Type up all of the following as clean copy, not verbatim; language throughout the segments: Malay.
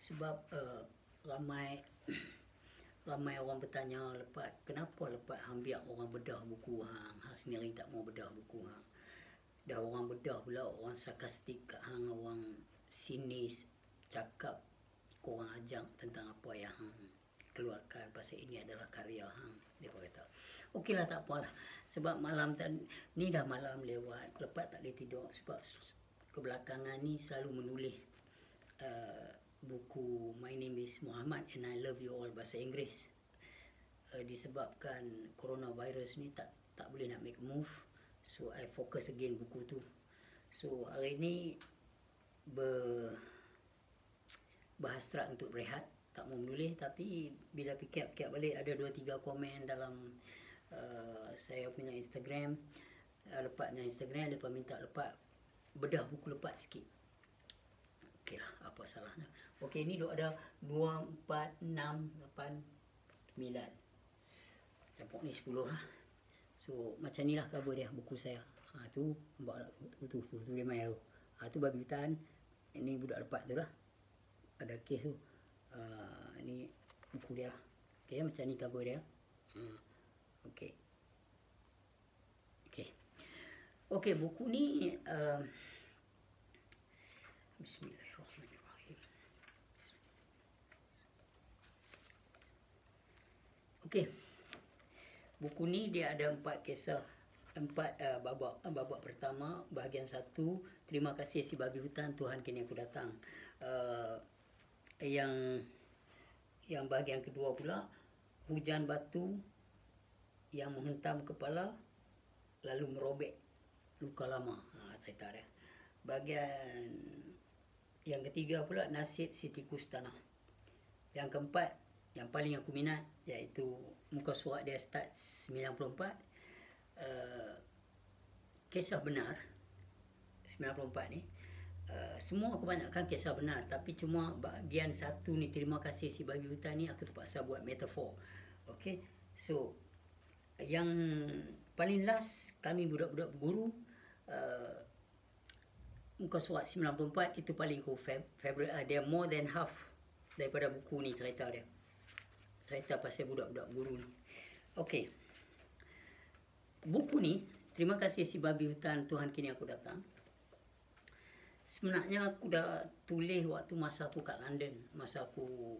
Sebab ramai ramai orang bertanya lepas kenapa lepas hang biar orang bedah buku hang sendiri tak mau bedah buku hang. Dah orang bedah pula, orang sarkastik kat hang, orang sinis cakap korang ajak tentang apa yang hang keluarkan pasal ini adalah karya hang. Dia kata okeylah, tak apalah, sebab malam ni dah malam lewat, lepas tak boleh tidur sebab kebelakangan ni selalu menulis buku My Name is Muhammad and I Love You All bahasa Inggeris. Disebabkan coronavirus ni tak boleh nak make move, so I focus again buku tu. So hari ni berhasrat untuk berehat, tak mau menulis, tapi bila fikir-fikir balik ada 2-3 komen dalam saya punya Instagram. Lepatnya Instagram lepas minta lepas bedah buku lepas sikit. Okeylah, apa salahnya. Okey, ni duk ada 2, 4, 6, 8, 9. Campur ni 10 lah. So macam ni lah cover dia buku saya. Tu nampak tak? Tu dia main tu. Tu babi hutan. Ini budak lepas tu lah. Ada kes tu. Ni buku dia lah. Okey, macam ni cover dia. Okey. Okey, buku ni Bismillahirrahmanirrahim. Okey. Buku ni dia ada 4 kisah, 4 babak. Babak pertama, bahagian 1, terima kasih si babi hutan, Tuhan kini aku datang. Yang bahagian kedua pula, hujan batu yang menghentam kepala lalu merobek luka lama. Cerita dia. Bahagian yang ketiga pula, nasib si tikus tanah. Yang keempat, yang paling aku minat, iaitu muka surat dia start 94. Kisah benar 94 ni. Semua kebanyakan kisah benar, tapi cuma bahagian 1 ni, terima kasih si babi hutan ni, aku terpaksa buat metafor. Okay, so yang paling last, kami budak-budak berguru, muka surat 94 itu paling ku favorite. Dia more than half daripada buku ni cerita dia. Cerita pasal budak-budak guru ni. Okey. Buku ni, terima kasih si babi hutan, Tuhan kini aku datang. Sebenarnya aku dah tulis waktu masa aku kat London. Masa aku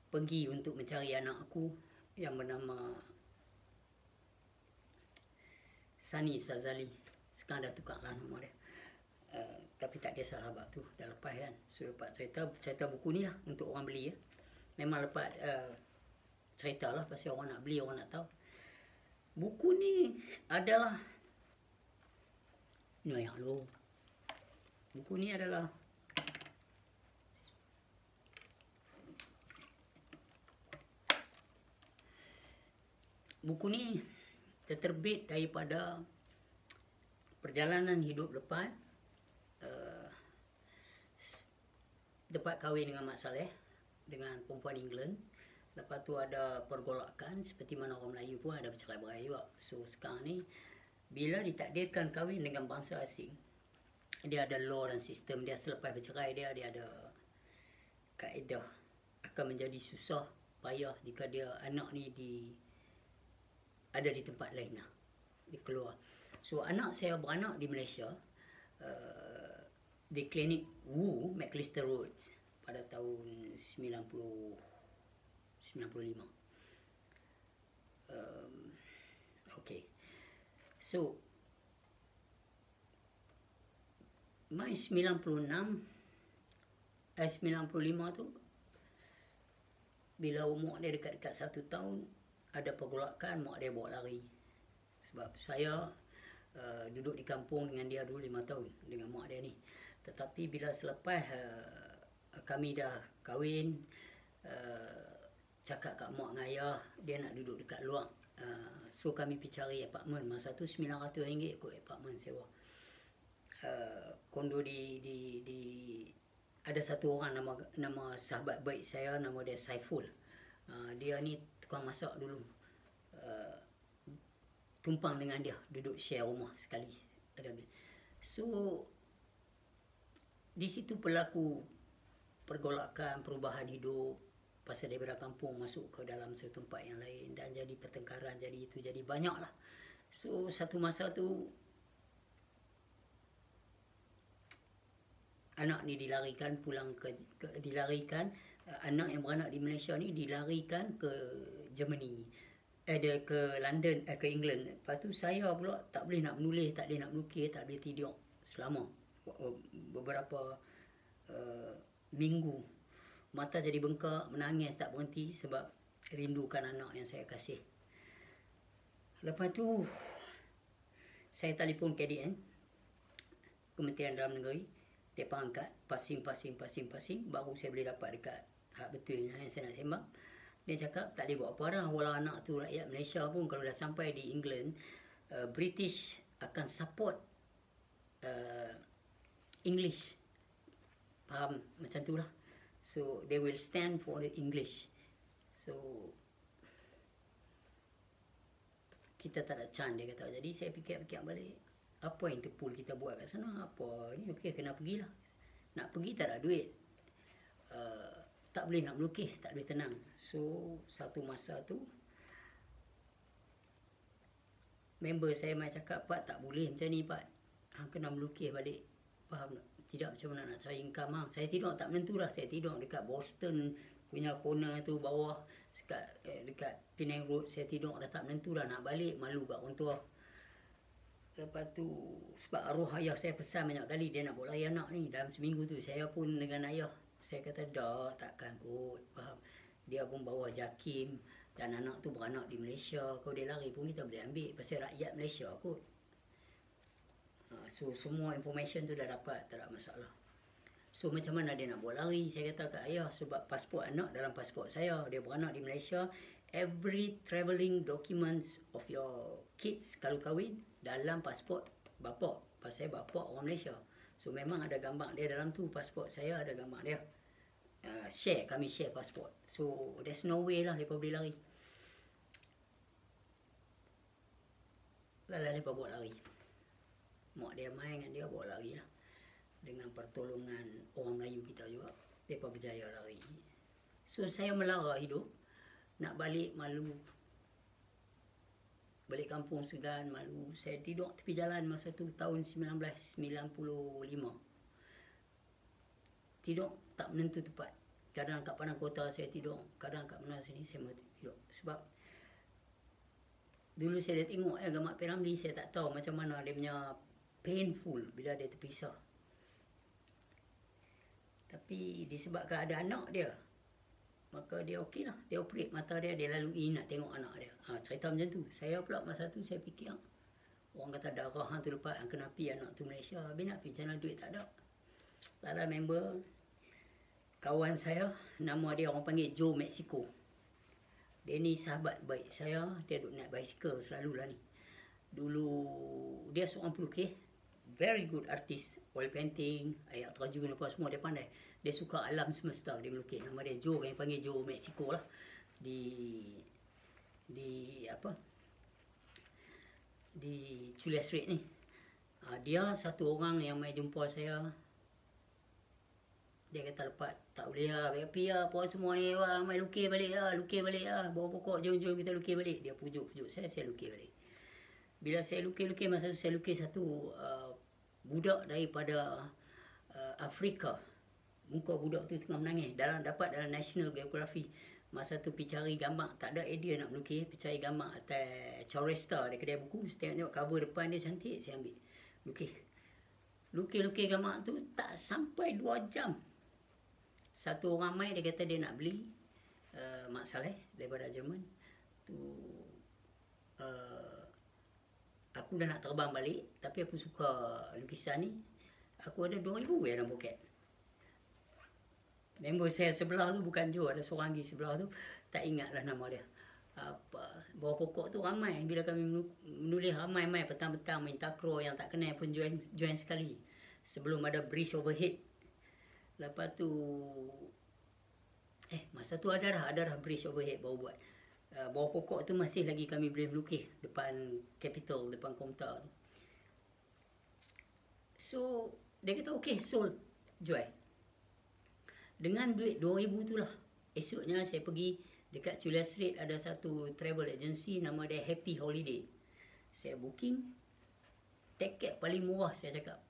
pergi untuk mencari anak aku yang bernama Sani Sazali. Sekarang dah tukar lah nama dia. Tapi tak kisahlah bab tu, dah lepas kan. So lepas cerita buku ni lah untuk orang beli ya. Memang lepas cerita lah pasal orang nak beli, orang nak tahu. Buku ni adalah buku ni adalah buku ni terbit daripada perjalanan hidup lepas kahwin dengan Mak Saleh, dengan perempuan England. Lepas tu ada pergolakan, seperti mana orang Melayu pun ada bercerai-berai juga. So sekarang ni, bila ditakdirkan kahwin dengan bangsa asing, dia ada law dan sistem dia. Selepas bercerai dia ada kaedah. Akan menjadi susah payah jika dia anak ni ada di tempat lain lah, dia keluar. So anak saya beranak di Malaysia, di klinik Wu Maclister Road pada tahun 95. Okay. So Mai 95 tu, bila umur dia dekat-dekat 1 tahun, ada pergolakan, mak dia bawa lari. Sebab saya duduk di kampung dengan dia dulu 5 tahun dengan mak dia ni. Tetapi bila selepas kami dah kahwin, cakap kat mak dengan ayah dia nak duduk dekat luar. So kami pergi cari apartmen. Masa tu RM900 kot apartmen sewa. Kondo di ada satu orang nama sahabat baik saya, nama dia Saiful. Dia ni tukang masak dulu. Tumpang dengan dia, duduk share rumah sekali. So di situ berlaku pergolakan perubahan hidup, pasal daripada kampung masuk ke dalam satu tempat yang lain, dan jadi pertengkaran, jadi itu, jadi banyak lah. So satu masa tu anak ni dilarikan pulang dilarikan, anak yang beranak di Malaysia ni dilarikan ke Germany, dia ke London, ke England. Lepas tu saya pula tak boleh nak menulis, tak boleh nak melukis, tak boleh tidur selama beberapa minggu. Mata jadi bengkak, menangis tak berhenti sebab rindukan anak yang saya kasih. Lepas tu saya telefon KDN, Kementerian Dalam Negeri. Mereka angkat, passing, baru saya boleh dapat dekat hak betulnya yang saya nak sembang. Dia cakap tak boleh buat apa dah, walau anak tu rakyat Malaysia pun kalau dah sampai di England, British akan support English. Faham macam tu lah. So they will stand for the English. So kita tak ada chance, dia kata. Jadi saya fikir-fikir balik, apa yang Interpol kita buat kat sana, apa ni, okey, kena pergilah. Nak pergi tak ada duit, tak boleh nak melukis, tak boleh tenang. So satu masa tu member saya mai cakap, Pak tak boleh macam ni Pak, hang kena melukis balik. Faham tak? Tidak macam mana nak cari income hang. Saya tidur tak menentu lah. Saya tidur dekat Boston punya corner tu bawah, dekat Penang Road. Saya tidur dah tak menentu dah, nak balik malu kat orang tua. Lepas tu sebab arwah ayah saya pesan banyak kali dia nak bawa lari anak ni dalam seminggu tu. Saya pun dengan ayah, saya kata dah, takkan kot. Faham? Dia pun bawa JAKIM dan anak tu beranak di Malaysia. Kalau dia lari pun kita boleh ambil pasal rakyat Malaysia kot. So semua information tu dah dapat, tak ada masalah. So macam mana dia nak bawa lari? Saya kata kat ayah, sebab pasport anak dalam pasport saya, dia beranak di Malaysia. Every travelling documents of your kids kalau kahwin dalam pasport bapa. Pasal bapa orang Malaysia. So memang ada gambar dia dalam tu. Pasport saya ada gambar dia. Kami share pasport. So there's no way lah mereka boleh lari. Lalu mereka bawa lari. Mak dia main dengan dia bawa lari lah. Dengan pertolongan orang Melayu kita juga, mereka berjaya lari. So saya melara hidup. Nak balik malu. Balik kampung segan, malu. Saya tidur tepi jalan masa tu tahun 1995. Tidur tak menentu tempat. Kadang kat Padang Kota saya tidur, kadang kat mana sini saya tidur. Sebab dulu saya dah tengok gambar P.Ramlee, saya tak tahu macam mana dia punya painful bila dia terpisah. Tapi disebabkan ada anak dia, maka dia okey lah. Dia operate mata dia, dia lalui nak tengok anak dia. Cerita macam tu. Saya pula masa tu saya fikir, orang kata darah tu lepas, kena pergi anak tu Malaysia. Habis nak pergi, macam duit tak ada. Lala member, kawan saya, nama dia orang panggil Joe Mexico. Dia ni sahabat baik saya, dia duduk naik bicycle selalulah ni. Dulu dia seorang pelukis, very good artist, oil painting, ayat terjun apa semua dia pandai. Dia suka alam semesta, dia melukis. Nama dia Joe, yang panggil Joe Mexico lah. Di Chulia Street ni. Dia satu orang yang mai jumpa saya. Dia kata, lepas tak boleh lah, pergi lah, puan semua ni, mai lukis balik lah, bawa pokok, jom kita lukis balik. Dia pujuk saya lukis balik. Bila saya lukis, masa tu saya lukis satu budak daripada Afrika. Muka budak tu tengah menangis. Dapat dalam National Geography. Masa tu pergi cari gambar, tak ada idea nak melukis. Pergi cari gambar atas Chauresta, dia kedai buku. Tengok cover depan dia cantik, saya ambil. Lukis gambar tu tak sampai 2 jam. Satu orang mai, dia kata dia nak beli Mak Saleh daripada Jerman. Tu aku dah nak terbang balik, tapi aku suka lukisan ni. Aku ada 2,000 dalam poket. Member saya sebelah tu bukan Joe, ada seorang lagi sebelah tu, tak ingatlah nama dia. Bawah pokok tu ramai. Bila kami menulis, ramai petang-petang main takraw, yang tak kenal pun join sekali. Sebelum ada bridge overhead. Lepas tu masa tu ada dah bridge overhead baru buat. Bawah pokok tu masih lagi kami boleh melukis depan Capital, depan Komtar tu. So dia kata okey, sold, jual. Dengan duit 2,000 tu lah, esoknya saya pergi dekat Chulia Street, ada satu travel agency nama dia Happy Holiday. Saya booking tiket paling murah, saya cakap.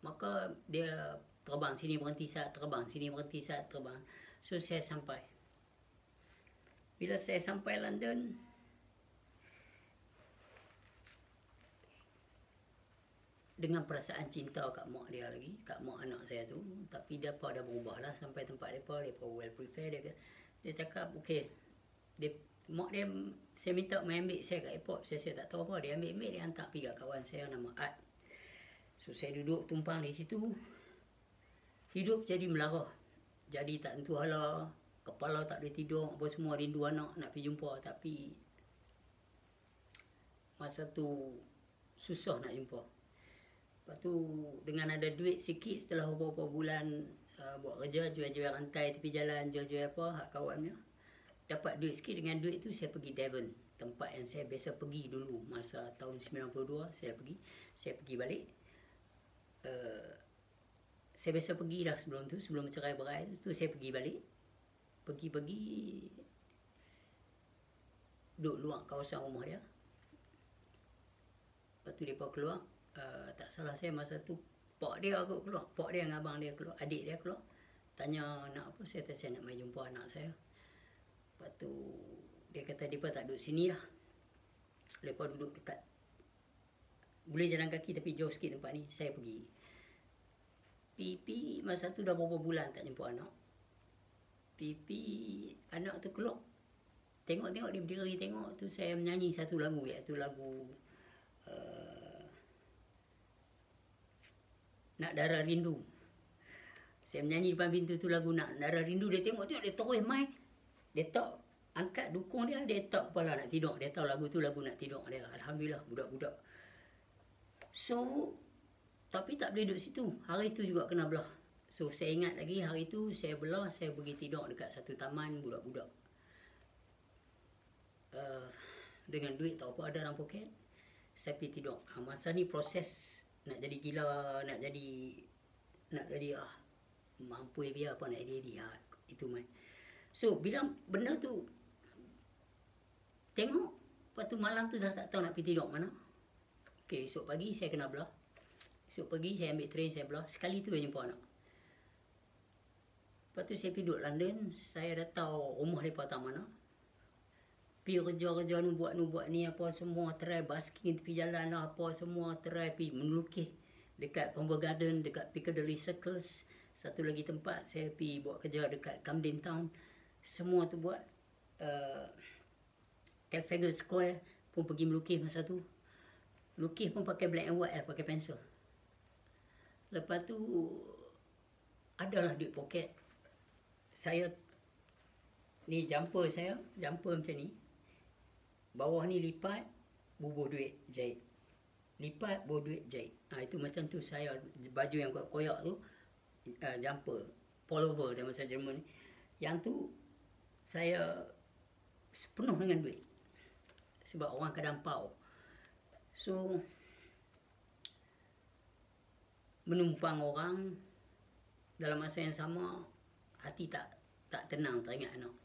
Maka dia terbang sini berhenti saat, terbang sini berhenti saat, terbang. So saya sampai. Bila saya sampai London, dengan perasaan cinta kat mak dia lagi, kat mak anak saya tu, tapi depa dah berubah lah sampai tempat depa well prepared. Dia cakap okey, mak dia, saya minta mai ambil saya kat airport, saya tak tahu apa, dia ambil dia hantar pergi kat kawan saya nama Art. So saya duduk tumpang di situ, hidup jadi melara, jadi tak tentu hala, kepala tak boleh tidur, apa semua, rindu anak nak pergi jumpa, tapi masa tu susah nak jumpa. Lepas tu dengan ada duit sikit setelah beberapa bulan buat kerja, jual-jual rantai tepi jalan, jual-jual apa, hak kawan dia, dapat duit sikit. Dengan duit tu saya pergi Devon, tempat yang saya biasa pergi dulu masa tahun 92. Saya pergi balik. Saya biasa pergi dah sebelum tu, sebelum cerai-berai tu saya pergi balik. Pergi duduk luar kawasan rumah dia. Lepas tu mereka keluar, tak salah saya masa tu pak dia aku keluar, pak dia dengan abang dia keluar, adik dia keluar, tanya nak apa. Saya kata saya nak mai jumpa anak saya. Lepas tu dia kata mereka tak duduk sini lah, mereka duduk dekat, boleh jalan kaki tapi jauh sikit tempat ni. Saya pergi Pipi, masa tu dah beberapa bulan tak jumpa anak. Pipi anak tu keluar, tengok dia berdiri tengok tu, saya menyanyi satu lagu, iaitu lagu Nak Darah Rindu. Saya menyanyi depan pintu tu lagu Nak Darah Rindu. Dia tengok dia terus mai. Dia tak angkat dukung dia tak kepala nak tidur. Dia tahu lagu tu lagu nak tidur dia. Alhamdulillah budak-budak. So tapi tak boleh duduk situ. Hari tu juga kena belah. So saya ingat lagi hari tu saya belah, saya pergi tidur dekat satu taman budak-budak. Dengan duit tak apa ada dalam poket, saya pergi tidur. Masa ni proses nak jadi gila, nak jadi mampu biar apa nak jadi itu mai. So bila benda tu tengok, lepas tu malam tu dah tak tahu nak pergi tidur mana. Okey, esok pagi saya kena belah. Esok pagi saya ambil train, saya belah. Sekali tu saya jumpa anak. Lepas tu saya pergi duduk London, saya dah tahu rumah mereka tak mana. Pergi kerja-kerja nu buat ni apa semua, try basking tepi jalan lah, apa semua, try pergi melukis dekat Covent Garden, dekat Piccadilly Circus. Satu lagi tempat saya pergi buat kerja dekat Camden Town. Semua tu buat. Trafalgar Square pun pergi melukis masa tu. Lukis pun pakai black and white, pakai pensel. Lepas tu adalah duit poket. Saya ni jumper macam ni. Bawah ni lipat, bubuh duit jahit. Lipat, bubuh duit jahit. Itu macam tu saya, baju yang koyak tu, jumper, pullover dalam bahasa Jerman. Yang tu saya sepenuh dengan duit. Sebab orang kedampau. So menumpang orang, dalam masa yang sama hati tak tenang, teringat anak.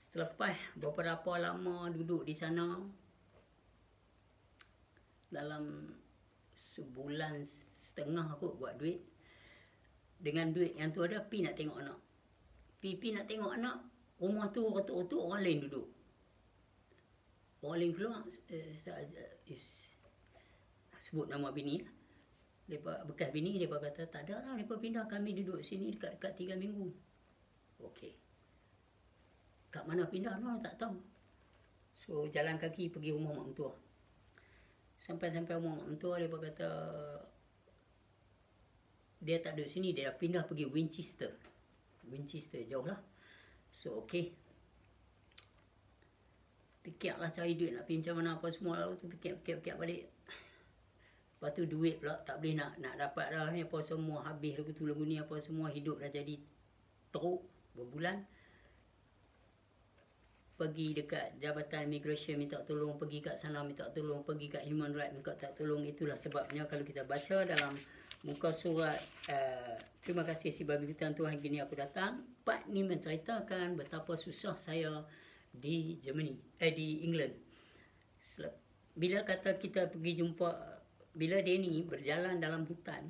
Selepas beberapa lama duduk di sana, dalam sebulan setengah aku buat duit. Dengan duit yang tu ada, pergi nak tengok anak. Pergi nak tengok anak, rumah tu retuk-retuk, orang lain duduk. Orang lain keluar, sebut nama bini lah. Bekas bini, mereka kata tak ada lah, mereka pindah, kami duduk sini dekat 3 minggu. Okey. Kat mana pindah mana tak tahu. So jalan kaki pergi rumah mak mentua. Sampai rumah mak mentua, dia kata dia tak duduk sini, dia dah pindah pergi Winchester. Jauh lah. So okey, fikirlah cari duit nak pergi macam mana apa semua. Lalu tu fikir balik. Lepas tu duit pula tak boleh nak dapat dah, apa semua habis lagu ni apa semua, hidup dah jadi teruk berbulan. Pergi dekat Jabatan Immigration minta tolong, pergi kat sana minta tolong, pergi kat Human Rights minta tolong. Itulah sebabnya kalau kita baca dalam Muka surat terima kasih si babi hutan Tuhan gini aku datang. Part ni menceritakan betapa susah saya di Germany, di England. Bila kata kita pergi jumpa, bila dia ni berjalan dalam hutan,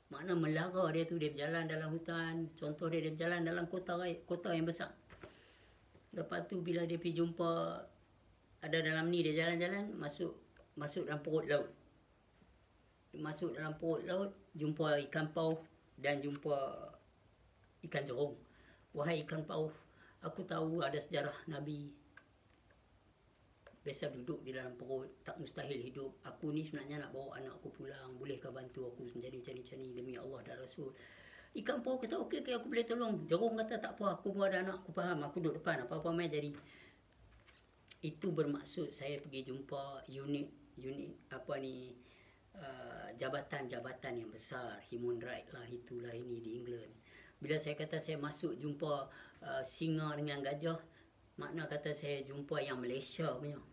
makna melara dia tu, dia berjalan dalam hutan. Contoh dia berjalan dalam kota yang besar. Lepas tu bila dia pergi jumpa, ada dalam ni dia jalan-jalan, masuk dalam perut laut. Masuk dalam perut laut, jumpa ikan paus dan jumpa ikan jerung. Wahai ikan paus, aku tahu ada sejarah Nabi biasa duduk di dalam perut, tak mustahil hidup. Aku ni sebenarnya nak bawa anak aku pulang, bolehkah bantu aku menjadi macam ni demi Allah dan Rasul? Ikan paus kata okey, aku boleh tolong. Jerung kata tak apa, aku pun ada anak, aku faham, aku duduk depan, apa-apa mai jadi. Itu bermaksud saya pergi jumpa unit jabatan-jabatan yang besar, human right lah, itulah ini di England. Bila saya kata saya masuk jumpa singa dengan gajah, makna kata saya jumpa yang Malaysia punya,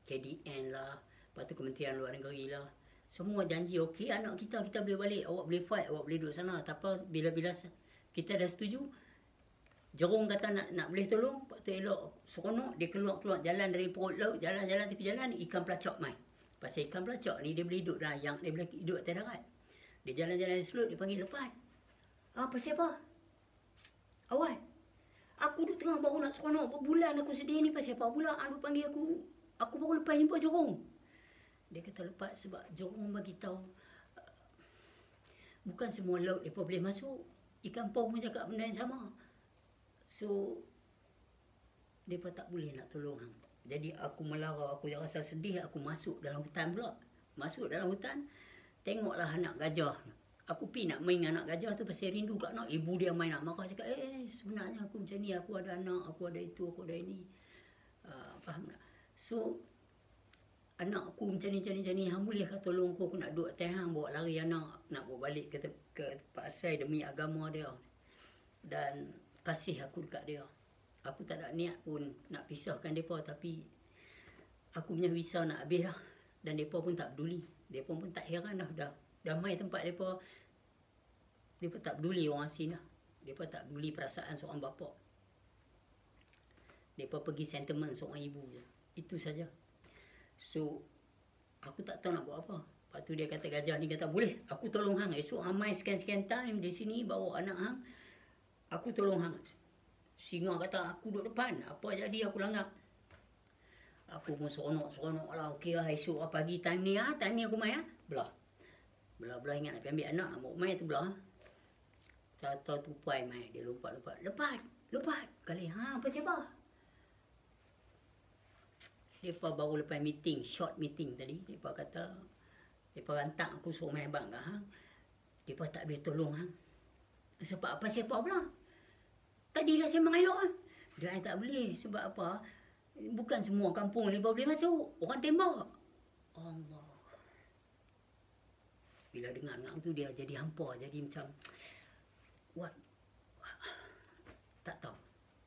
KDN lah, lepas tu Kementerian Luar Negeri lah, semua janji okey anak kita boleh balik, awak boleh fight, awak boleh duduk sana. Tapi bila kita dah setuju, jerung kata nak boleh tolong, lepas tu elok seronok dia keluar jalan dari perut laut, jalan-jalan tepi jalan, ikan pelacak mai. Pasal ikan pelacak ni dia boleh hidup dalam yang, dia boleh hidup atas darat. Dia jalan-jalan selut, dia panggil lepas. Pasal apa? Awal, aku duduk tengah baru nak seronok berbulan, aku sedih ni, pasal apa pula? Dia panggil aku baru lepas jumpa jerung. Dia kata lepas sebab jerung bagi tahu bukan semua laut mereka boleh masuk. Ikan paus pun cakap benda yang sama. So mereka tak boleh nak tolong hang. Jadi aku melara, aku rasa sedih, aku masuk dalam hutan pula. Masuk dalam hutan, tengoklah anak gajah. Aku pergi nak main anak gajah tu pasal rindu kat anak. Ibu dia main nak marah, cakap sebenarnya aku macam ni, aku ada anak, aku ada itu, aku ada ini. Faham tak? So anak aku macam ni, hang bolehkah tolong aku nak duduk atas hang, bawa lari anak, nak bawa balik ke tempat asal demi agama dia. Dan kasih aku dekat dia. Aku tak ada niat pun nak pisahkan mereka, tapi aku punya visa nak habis lah. Dan mereka pun tak peduli. Mereka pun tak heran dah mai tempat mereka. Mereka tak peduli orang asing lah. Mereka tak peduli perasaan seorang bapa. Mereka pergi sentiment seorang ibu je. Itu saja. So aku tak tahu nak buat apa. Lepas tu dia kata, gajah ni kata, boleh aku tolong hang. Esok hang mai sekian-sekian time di sini bawa anak hang, aku tolong hang. Singa kata, aku duduk depan, apa jadi aku langgar. Aku pun seronok lah. Okey lah, esok pagi time ni aku mai belah ingat nak ambil anak, nak bawa mai tu belah. Tahu tupai mai, dia lompat kali. Apa siapa? Mereka baru lepas meeting, short meeting tadi. Mereka kata, mereka rantak aku suruh main bang kat hang. Mereka tak boleh tolong hang. Sebab apa siapa pula? Tadilah saya mengelok kan. Dia tak boleh. Sebab apa? Bukan semua kampung mereka boleh masuk. Orang tembak. Allah. Bila dengar tu dia jadi hampa. Jadi macam, what? Tak tahu.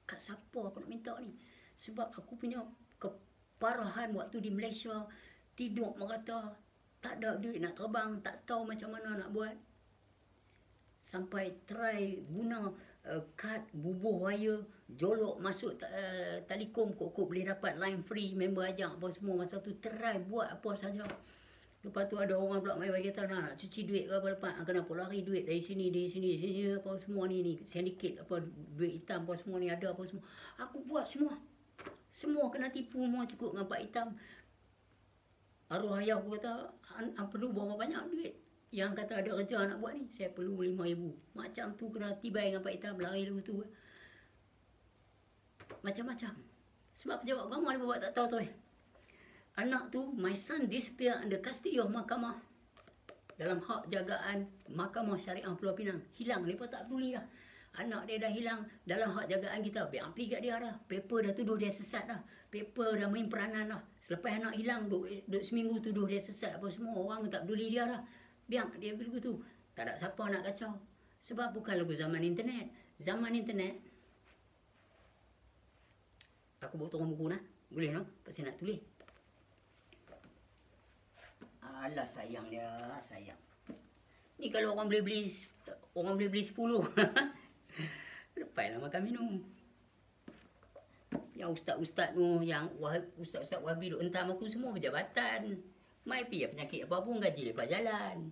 Kat siapa aku nak minta ni? Sebab aku punya keparahan waktu di Malaysia, tidur merata, tak ada duit nak terbang, tak tahu macam mana nak buat. Sampai try guna kad, bubuh wire, jolok masuk Telekom, kok boleh dapat line free, member ajak apa semua. Masa tu try buat apa saja. Lepas tu ada orang pula mai bagi kata, nak cuci duit ke apa lepas, kenapa lari duit dari sini apa semua ni sindiket apa, duit hitam apa semua ni ada apa semua. Aku buat semua. Semua kena tipu, semua cukup dengan Pak Hitam. Arwah ayah aku kata, perlu berapa banyak duit? Yang kata ada kerja nak buat ni, saya perlu 5,000. Macam tu kena tibai dengan Pak Hitam, lari dulu tu. Macam-macam. Sebab pejabat agama dia buat tak tahu tu. Anak tu, my son disappear under custody of mahkamah. Dalam hak jagaan Mahkamah Syariah Pulau Pinang. Hilang, mereka tak peduli dah. Anak dia dah hilang dalam hak jagaan kita. Biar pergi kat dia dah. Paper dah tuduh dia sesat dah. Paper dah main peranan dah. Selepas anak hilang, duduk seminggu tuduh dia sesat apa semua. Orang tak peduli dia dah. Biar dia begitu. Tak ada siapa nak kacau. Sebab bukan lagu zaman internet. Zaman internet, aku bawa turun buku nak. Boleh no? Pasal nak tulis. Alah sayang dia, sayang. Ni kalau orang boleh beli 10. Lepaslah makan minum. Yang ustaz-ustaz tu, yang ustaz-ustaz Wahabi duk hentam aku semua berjabatan. Mai pi penyakit apa pun gaji lepas jalan.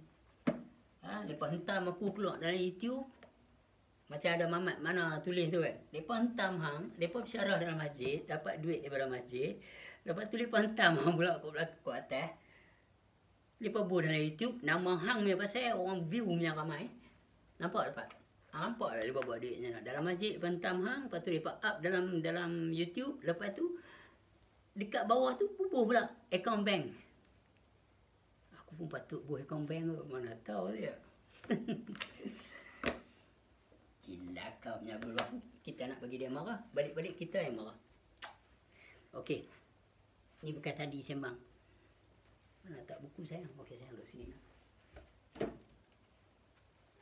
Lepas hentam aku keluar dalam YouTube. Macam ada mamat mana tulis tu kan. Lepas hentam hang, lepas bersyarah dalam masjid, dapat duit daripada masjid. Lepas tu lepas hentam hang pula kat atas. Lepas buat dalam YouTube, nama hang punya pasal orang view punya ramai. Nampak dapat? Nampak lah lepas buat duitnya. Dalam masjid lepas hentam hang, lepas tu lepas up dalam YouTube, lepas tu dekat bawah tu bubuh pula akaun bank. Aku pun patut buat akaun bank tu, mana tahu dia. Cilaka punya beruang. Kita nak bagi dia marah, balik-balik kita yang marah. Okey. Ni bukan tadi sembang. Mana tak buku sayang? Okey sayang duduk sini.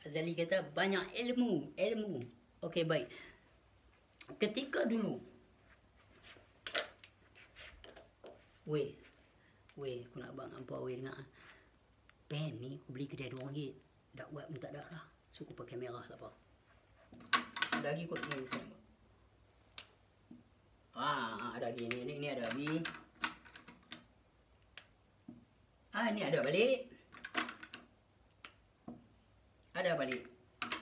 Azali kata banyak ilmu. Okey baik. Ketika dulu. Weh, aku nak abang hampa weh dengar. Pen ni aku beli kedai RM2. Dak buat pun tak ada lah. So aku pakai merah lah apa. Ada lagi kot ni sayang. Ada lagi ni ada lagi. Ni ada balik. Ada balik.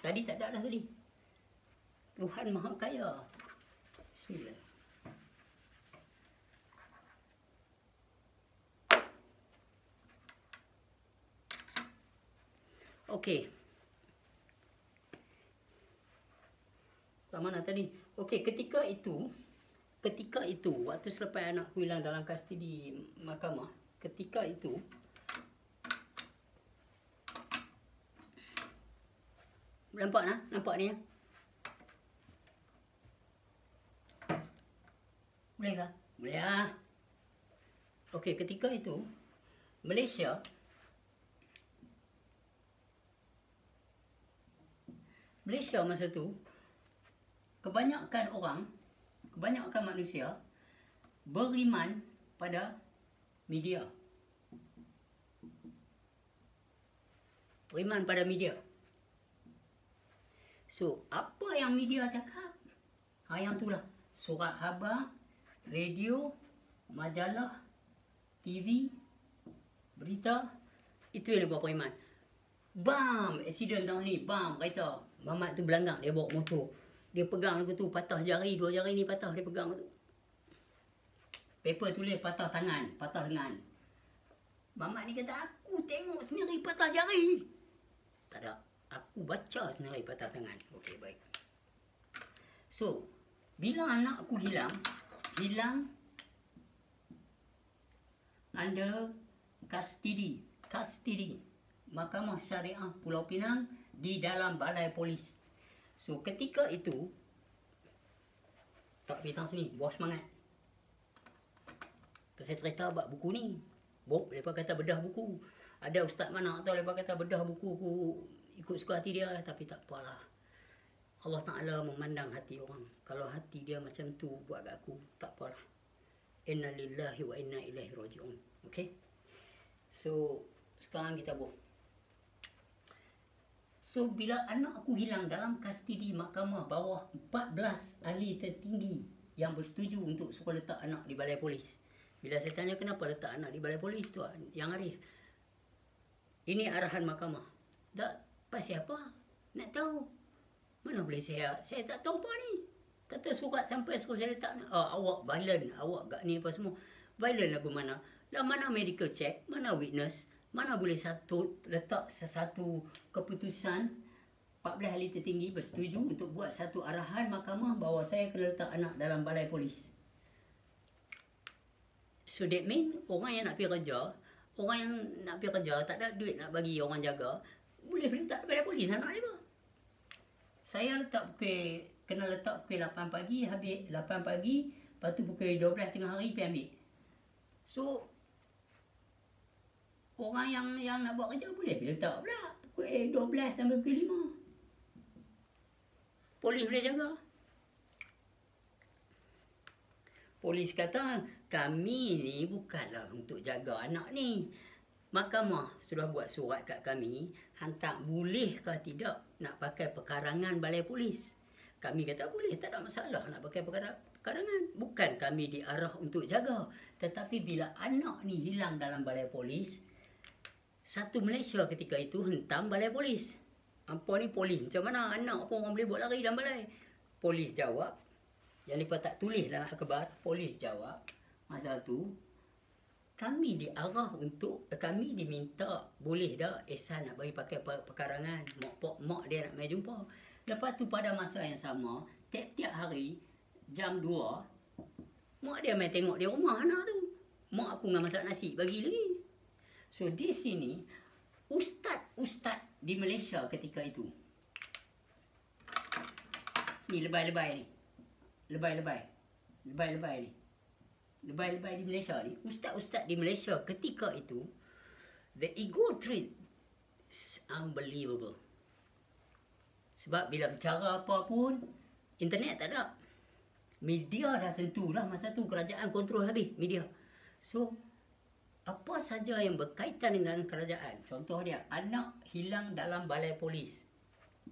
Tadi tak ada dah tadi. Tuhan Maha Kaya. Bismillah. Okey. Tak mana tadi? Okey, ketika itu waktu selepas anak aku hilang dalam kustodi mahkamah, ketika itu nampak ni ya? Boleh kah? Boleh lah. Okey, ketika itu Malaysia masa tu kebanyakan manusia beriman pada media. So, apa yang media cakap? Yang tu lah. Surat khabar, radio, majalah, TV, berita. Itu yang dia buat beriman. Bam! Accident tahun ni. Bam! Kereta. Mamat tu berlanggang. Dia bawa motor. Dia pegang lagu tu. Patah jari. 2 jari ni patah. Dia pegang tu. Paper tulis patah tangan. Patah lengan. Mamat ni kata, aku tengok sendiri patah jari. Tak ada. Aku baca sendiri patah tangan. Okey, baik. So, bila anak aku hilang under custody Mahkamah Syariah Pulau Pinang di dalam balai polis. So, ketika itu tak pitang sini, bos semangat. Pasal cerita bab buku ni. Lepas kata bedah buku. Ada ustaz mana tahu lepas kata bedah buku aku ikut suka hati dia, tapi tak apalah. Allah Ta'ala memandang hati orang. Kalau hati dia macam tu buat kat aku, tak apalah. Inna lillahi wa inna ilaihi raji'un. Okay? So, sekarang kita buat. So, bila anak aku hilang dalam kustodi mahkamah bawah 14 ahli tertinggi yang bersetuju untuk suruh letak anak di balai polis. Bila saya tanya kenapa letak anak di balai polis tu, Yang Arif, ini arahan mahkamah. Tak, pasal apa? Nak tahu. Mana boleh saya tak tahu apa ni. Kata surat sampai suruh saya letak. Awak violent, awak gak ni apa semua. Violent lagu mana? Lah mana medical check, mana witness, mana boleh letak sesuatu keputusan 14 ahli tertinggi bersetuju untuk buat satu arahan mahkamah bahawa saya kena letak anak dalam balai polis. So that mean orang yang nak pergi kerja, tak ada duit nak bagi orang jaga, boleh letak balai polis anak dia. Saya kena letak pukul 8 pagi, habis 8 pagi, lepas tu pukul 12 tengah hari pergi ambil. So orang yang nak buat kerja boleh letak pula pukul 12 sampai pukul 5. Polis boleh jaga. Polis kata, kami ni bukanlah untuk jaga anak ni. Mahkamah sudah buat surat kat kami, hantar boleh ke tidak nak pakai pekarangan balai polis. Kami kata boleh, tak ada masalah nak pakai pekarangan. Bukan kami diarah untuk jaga. Tetapi bila anak ni hilang dalam balai polis, satu Malaysia ketika itu hentam balai polis. Apa ni polis? Macam mana anak pun orang boleh buat lari dalam balai? Polis jawab, yang mereka tak tulis dalam akhbar, polis jawab, masa tu, kami diarah untuk, kami diminta boleh dah Ehsan nak bagi pakai pekarangan. Mak dia nak mai jumpa. Lepas tu pada masa yang sama, tiap-tiap hari, jam 2, mak dia mai tengok dia rumah anak tu. Mak aku dengan masak nasi, bagi lagi. So di sini, ustaz-ustaz di Malaysia ketika itu. Ni lebay-lebay ni. Lebay-lebay ni. Lebay-lebay di Malaysia ni, ustaz-ustaz di Malaysia ketika itu, the ego trip is unbelievable. Sebab bila bicara apa pun, internet tak ada. Media dah tentulah masa tu, kerajaan kontrol habis media. So, apa saja yang berkaitan dengan kerajaan, contoh dia, anak hilang dalam balai polis.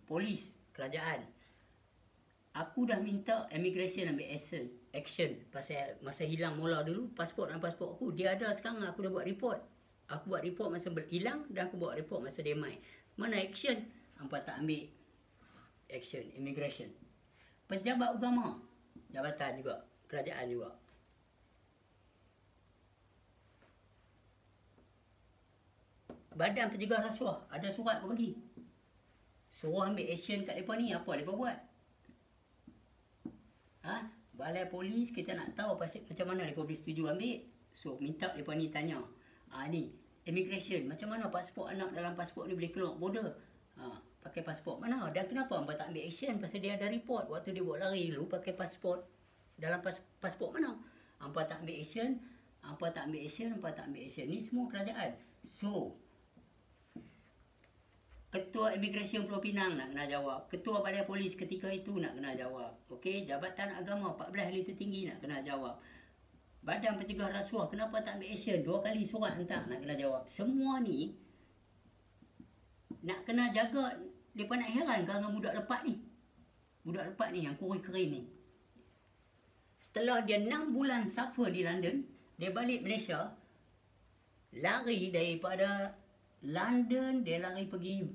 Polis, kerajaan. Aku dah minta immigration ambil action pasal masa hilang mula dulu, pasport aku dia ada sekarang, aku dah buat report. Aku buat report masa hilang dan aku buat report masa dia mai. Mana action? Hampa tak ambil action, immigration. Pejabat agama, jabatan juga, kerajaan juga. Badan Pencegah Rasuah, ada surat aku bagi. Suruh ambil action kat mereka ni, apa mereka buat? Balai polis kita nak tahu pasal macam mana mereka boleh setuju ambil. So minta mereka ni tanya, ni immigration, macam mana pasport anak dalam pasport ni boleh keluar border? Pakai pasport mana? Dan kenapa hampa tak ambil action? Pasal dia ada report waktu dia buat lari dulu pakai pasport dalam pasport mana? Hampa tak ambil action, hampa tak ambil action. Ni semua kerajaan. So Ketua Immigration Pulau Pinang nak kena jawab. Ketua Balai Polis ketika itu nak kena jawab. Okey, Jabatan Agama 14 ahli tertinggi nak kena jawab. Badan Pencegah Rasuah kenapa tak ambil action? 2 kali surat hantar nak kena jawab. Semua ni nak kena jaga. Mereka nak heran dengan budak lepak ni. Budak lepak ni yang kurus kering ni. Setelah dia 6 bulan suffer di London, dia balik Malaysia, lari daripada London, dia lari pergi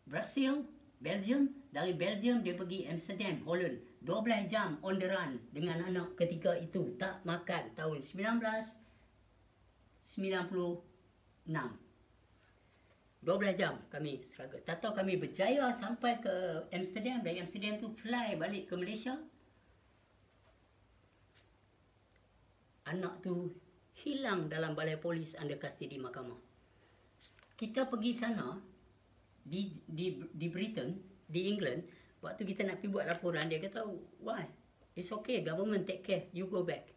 Brazil, Belgium. Dari Belgium dia pergi Amsterdam, Holland. 12 jam on the run dengan anak ketika itu. Tak makan. Tahun 1996. 12 jam kami struggle. Tak tahu kami berjaya sampai ke Amsterdam. Dari Amsterdam tu fly balik ke Malaysia. Anak tu hilang dalam balai polis under custody mahkamah. Kita pergi sana di Britain, di England, waktu kita nak pergi buat laporan, dia kata, why? It's okay, government take care, you go back.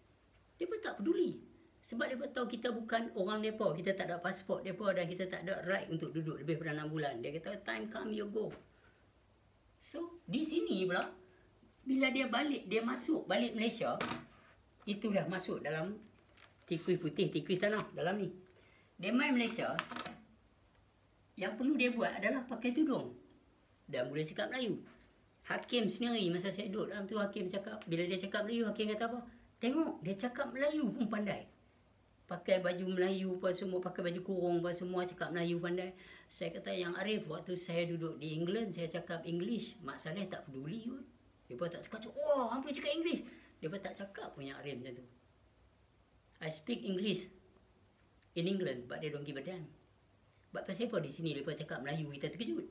Dia pun tak peduli. Sebab dia pun tahu kita bukan orang mereka, kita tak ada pasport mereka dan kita tak ada right untuk duduk lebih daripada 6 bulan. Dia kata, time come, you go. So, di sini pula, bila dia masuk balik Malaysia, itu dah masuk dalam tikui putih, tikui tanah dalam ni. Dia main Malaysia, yang perlu dia buat adalah pakai tudung dan boleh cakap Melayu. Hakim sendiri masa saya duduk dalam tu, hakim cakap, bila dia cakap Melayu, hakim kata apa? Tengok, dia cakap Melayu pun pandai. Pakai baju Melayu apa semua, pakai baju kurung apa semua, cakap Melayu pandai. Saya kata, yang Arif, waktu saya duduk di England, saya cakap English, Mak Saleh tak peduli pun. Dia pun tak cakap, oh, hampir cakap English. Dia pun tak cakap pun yang Arif macam tu. I speak English in England, but they don't give a damn. Sebab pasal apa di sini mereka cakap Melayu, kita terkejut.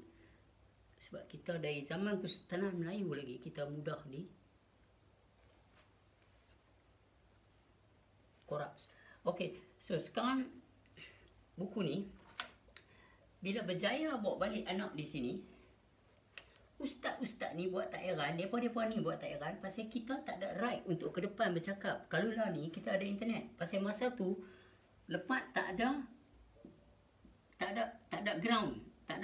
Sebab kita dari zaman Kesultanan Melayu lagi, kita mudah di corrupt. Okey, so sekarang buku ni, bila berjaya bawa balik anak di sini, ustaz-ustaz ni buat tak heran, mereka ni buat tak heran, pasal kita tak ada right untuk ke depan bercakap. Kalau lah ni, kita ada internet. Pasal masa tu, lepas tak ada ground. Tak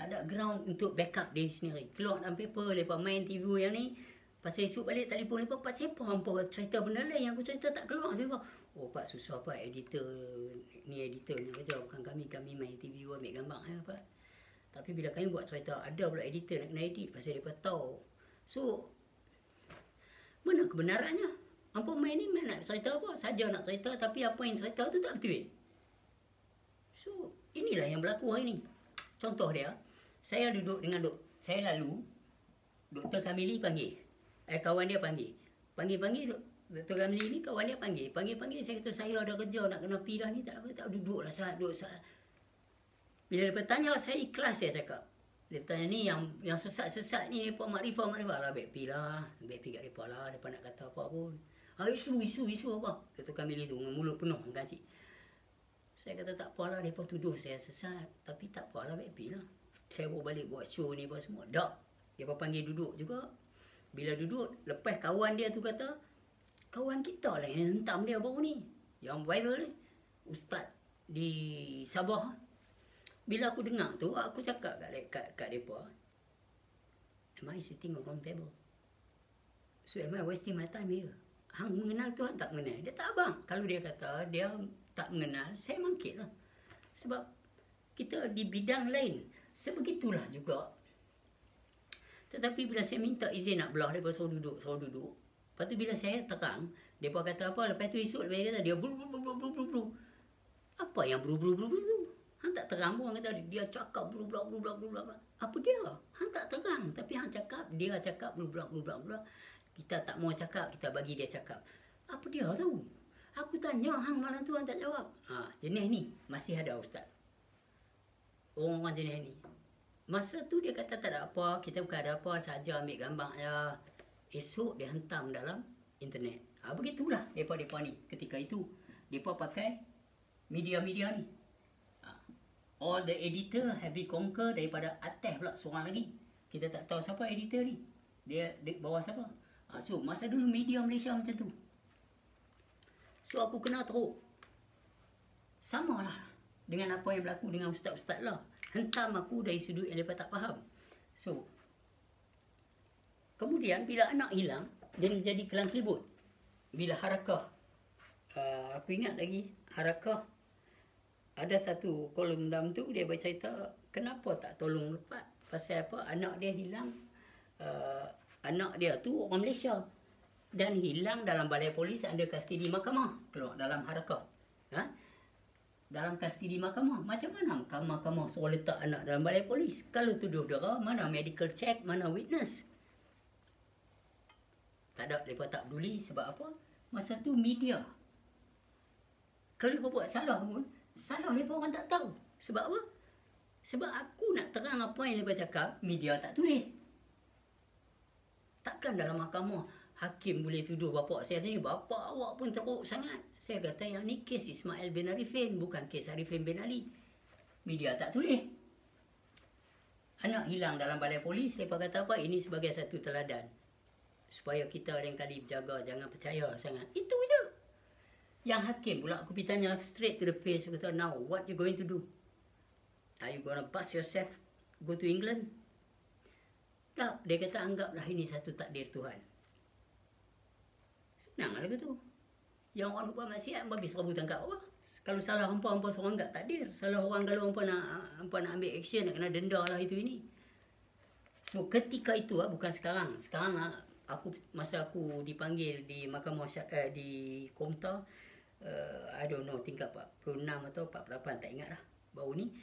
ada ground untuk backup diri sendiri. Keluar dalam paper, mereka main TV yang ni, Pasal esok balik telefon lepas, Pak siapa hampa cerita benda lain yang aku cerita tak keluar. Saya kata, oh Pak susah Pak, editor ni editornya kerja, bukan kami main TV ambil gambar Pak. Tapi bila kami buat cerita, ada pula editor nak kena edit pasal dia tahu. So, mana kebenarannya? Hampa main ni main nak cerita apa? Saja nak cerita tapi apa yang cerita tu tak betul. So, inilah yang berlaku hari ni. Contoh dia, saya duduk dengan saya lalu, Dr. Kamili panggil. Kawan dia panggil. Panggil Dr. Kamili ni kawan dia panggil. Panggil saya kata saya ada kerja nak kena pergi dah ni tak apa. Tak duduklah saat. Bila dia bertanya saya ikhlas saya cakap. Dia bertanya ni yang sesat-sesat ni depa makrifah lah baik pergi lah. Baik pergi kat depa lah. Depa nak kata apa pun. Isu apa? Dr. Kamili tu dengan mulut penuh kasih. Saya kata tak apalah depa tuduh saya sesat. Tapi tak apalah baik pergi lah. Saya bawa balik buat show ni apa semua. Tak. Depa panggil duduk juga. Bila duduk, lepas kawan dia tu kata, kawan kita lah yang hentam dia baru ni. Yang viral ni. Ustaz di Sabah. Bila aku dengar tu, aku cakap kat mereka, am I sitting on wrong table? So am I wasting my time here? Hang mengenal Tuhan tak mengenal? Dia tak abang. Kalau dia kata dia tak mengenal, saya mangkit lah. Sebab kita di bidang lain. Sebegitulah juga. Tetapi bila saya minta izin nak belah, mereka suruh duduk. Lepas tu bila saya terang, mereka kata apa, lepas tu esok mereka kata, dia blu. Apa yang blu tu? Hang tak terang pun, kata dia cakap blu. Apa dia? Hang tak terang, tapi hang cakap, dia cakap blu. Kita tak mau cakap, kita bagi dia cakap. Apa dia tu? Aku tanya, hang malam tu hang tak jawab. Jenis ni, masih ada ustaz. Orang jenis ni. Masa tu dia kata tak ada apa, kita bukan ada apa, saja ambil gambar je. Esok dia hentam dalam internet. Begitulah mereka ni ketika itu. Mereka pakai media-media ni. All the editor have been conquer daripada atas pula seorang lagi. Kita tak tahu siapa editor ni. Dia bawah siapa. So masa dulu media Malaysia macam tu. So aku kena teruk. Samalah dengan apa yang berlaku dengan ustaz-ustaz lah. Hentam aku dari sudut yang mereka tak faham. So, kemudian bila anak hilang, dia jadi kelang kelibut. Bila Harakah, aku ingat lagi, Harakah, ada satu kolom dalam tu, dia bercerita, kenapa tak tolong lepas? Pasal apa? Anak dia hilang, anak dia tu orang Malaysia. Dan hilang dalam balai polis under kustodi mahkamah. Keluar dalam Harakah. Dalam kustodi mahkamah. Macam mana mahkamah suruh letak anak dalam balai polis? Kalau tuduh dera, mana medical check, mana witness? Tak ada, mereka tak peduli. Sebab apa? Masa tu media. Kalau mereka buat salah pun, salah mereka orang tak tahu. Sebab apa? Sebab aku nak terang apa yang mereka cakap, media tak tulis. Takkan dalam mahkamah hakim boleh tuduh bapa saya ni, bapa awak pun teruk sangat. Saya kata yang ni kes Ismail bin Arifin, bukan kes Arifin bin Ali. Media tak tulis. Anak hilang dalam balai polis, mereka kata apa? Ini sebagai satu teladan. Supaya kita lain kali berjaga, jangan percaya sangat. Itu je. Yang hakim pula, aku pergi tanya straight to the face. Aku kata, now what you going to do? Are you gonna bust yourself, go to England? Tak, dia kata anggaplah ini satu takdir Tuhan. Senang lah tu. Yang orang lupa maksiat, habis serabu tangkap apa? Kalau salah hampa seorang tak takdir. Salah orang kalau hampa nak ambil action, nak kena denda lah itu ini. So ketika itu, bukan sekarang. Sekarang masa aku dipanggil di mahkamah di Komta, I don't know, tingkat 46 atau 48, tak ingat lah. Baru ni,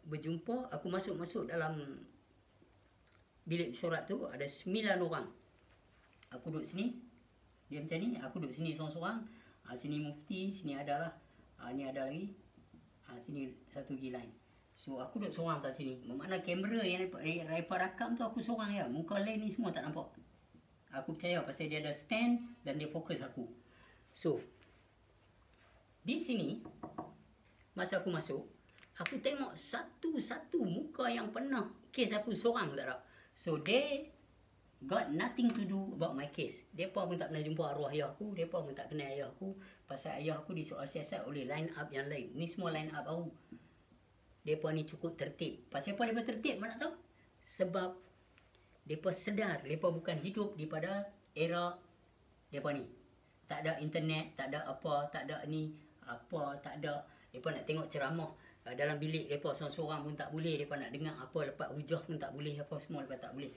berjumpa, aku masuk dalam bilik mesyuarat tu, ada 9 orang. Aku duduk sini. Dia macam ni, aku duduk sini seorang-seorang. Sini mufti, sini ada lah. Ni ada lagi. Sini satu lagi lain. So aku duduk seorang atas sini. Bermakna kamera yang mereka rakam tu aku seorang ya. Muka lain ni semua tak nampak. Aku percaya pasal dia ada stand dan dia fokus aku. So, di sini, masa aku masuk, aku tengok satu-satu muka yang pernah kes aku seorang tak ada. So they got nothing to do about my case. Mereka pun tak pernah jumpa arwah ayah aku. Mereka pun tak kenal ayah aku. Pasal ayah aku disoal siasat oleh line up yang lain. Ni semua line up baru. Mereka ni cukup tertib. Pasal apa mereka tertib? Mana tahu? Sebab Mereka sedar, mereka bukan hidup di pada era mereka ni. Tak ada internet, tak ada apa, tak ada ni, apa, tak ada. Mereka nak tengok ceramah dalam bilik mereka seorang-seorang pun tak boleh. Mereka nak dengar apa lepas hujah pun tak boleh, apa semua mereka tak boleh.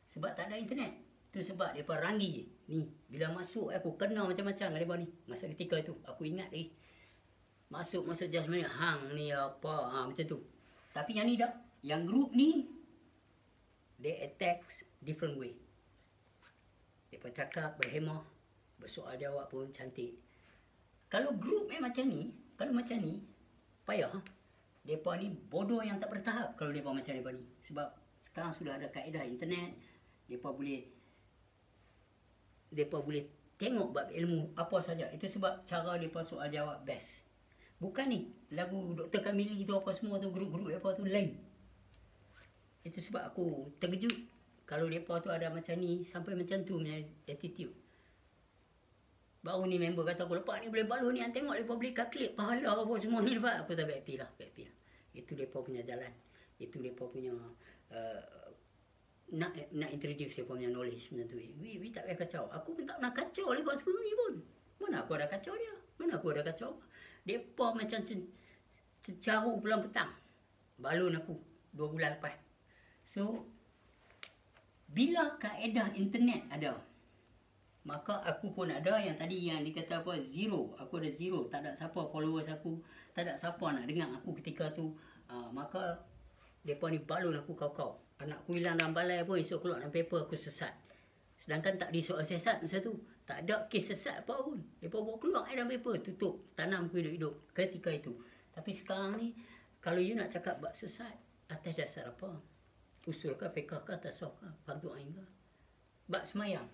Sebab tak ada internet. Tu sebab mereka ranggi. Ni, bila masuk aku kena macam-macam dengan mereka ni. Masa ketika tu, aku ingat lagi. Masuk jasmani, hang ni apa, macam tu. Tapi yang ni tak. Yang group ni, they attacks different way. Mereka cakap, berhemah, bersoal jawab pun cantik. Kalau group macam ni, payah. Mereka ni bodoh yang tak bertahap kalau mereka macam mereka ni. Sebab sekarang sudah ada kaedah internet, mereka boleh tengok bab ilmu apa saja. Itu sebab cara mereka soal jawab best. Bukan ni, lagu Dr. Kamili tu apa semua tu, grup-grup mereka tu lain. Itu sebab aku terkejut kalau mereka tu ada macam ni, sampai macam tu punya attitude. Baru ni member kata aku, lepas ni boleh balu ni, yang tengok mereka boleh kalkulate pahala apa semua ni lepas. Aku tak happy lah. Itu mereka punya jalan. Itu mereka punya nak introduce mereka punya knowledge macam tu. We tak payah kacau. Aku pun tak pernah kacau mereka sebelum ni pun. Mana aku ada kacau dia? Mana aku ada kacau apa? Mereka macam cecaru pulang petang. Balun aku 2 bulan lepas. So, bila kaedah internet ada, maka aku pun ada yang tadi yang dikata apa, zero. Aku ada zero, tak ada siapa followers aku, tak ada siapa nak dengar aku ketika tu. Maka mereka ni balun aku kau-kau. Anakku hilang dalam balai pun esok keluar dalam paper aku sesat. Sedangkan tak di soal sesat masa tu. Tak ada kes sesat apa pun. Mereka bawa keluar dalam paper, tutup, tanam aku hidup-hidup ketika itu. Tapi sekarang ni, kalau you nak cakap bab sesat, atas dasar apa? Usul kah, fiqh kah, tasawuf kah, fardu ain kah? Bab semayang.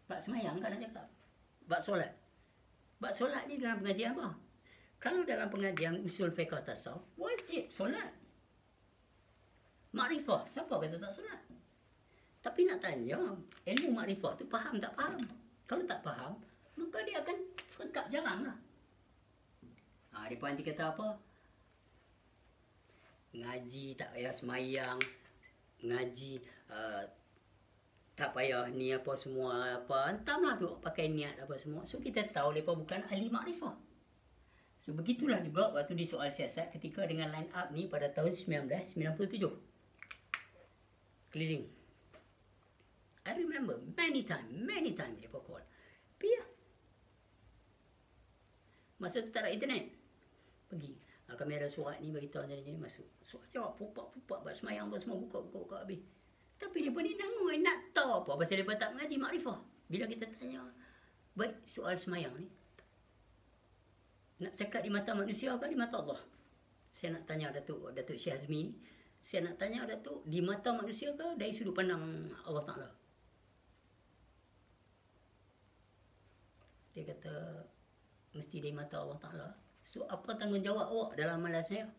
Bab semayang kan nak cakap. Bab solat. Bab solat ni dalam pengajian apa? Kalau dalam pengajian usul fiqh tasawuf, wajib solat. Makrifah, siapa kata tak solat? Tapi nak tanya, ilmu makrifah tu faham tak faham? Kalau tak faham, maka dia akan serkap jarang lah. Mereka nanti kata apa? Ngaji tak payah semayang, ngaji tak payah ni apa semua apa, entahlah duk pakai niat apa semua. So kita tahu mereka bukan ahli makrifah. So begitulah juga waktu di soal siasat ketika dengan line up ni pada tahun 1997. Keliling. I remember many time mereka call. Pia. Masa tu tak ada internet. Pergi. Kami ada surat ni beritahu jadi masuk. Surat jawab pupak buat semayang apa semua buka habis. Tapi mereka ni nak tahu apa pasal mereka tak mengaji makrifah. Bila kita tanya, baik soal semayang ni, nak cakap di mata manusia ke di mata Allah? Saya nak tanya Datuk Syekh Azmi ni, saya nak tanya Datuk, di mata manusia ke dari sudut pandang Allah Ta'ala? Dia kata, mesti dari mata Allah Ta'ala. So, apa tanggungjawab awak dalam amalan saya?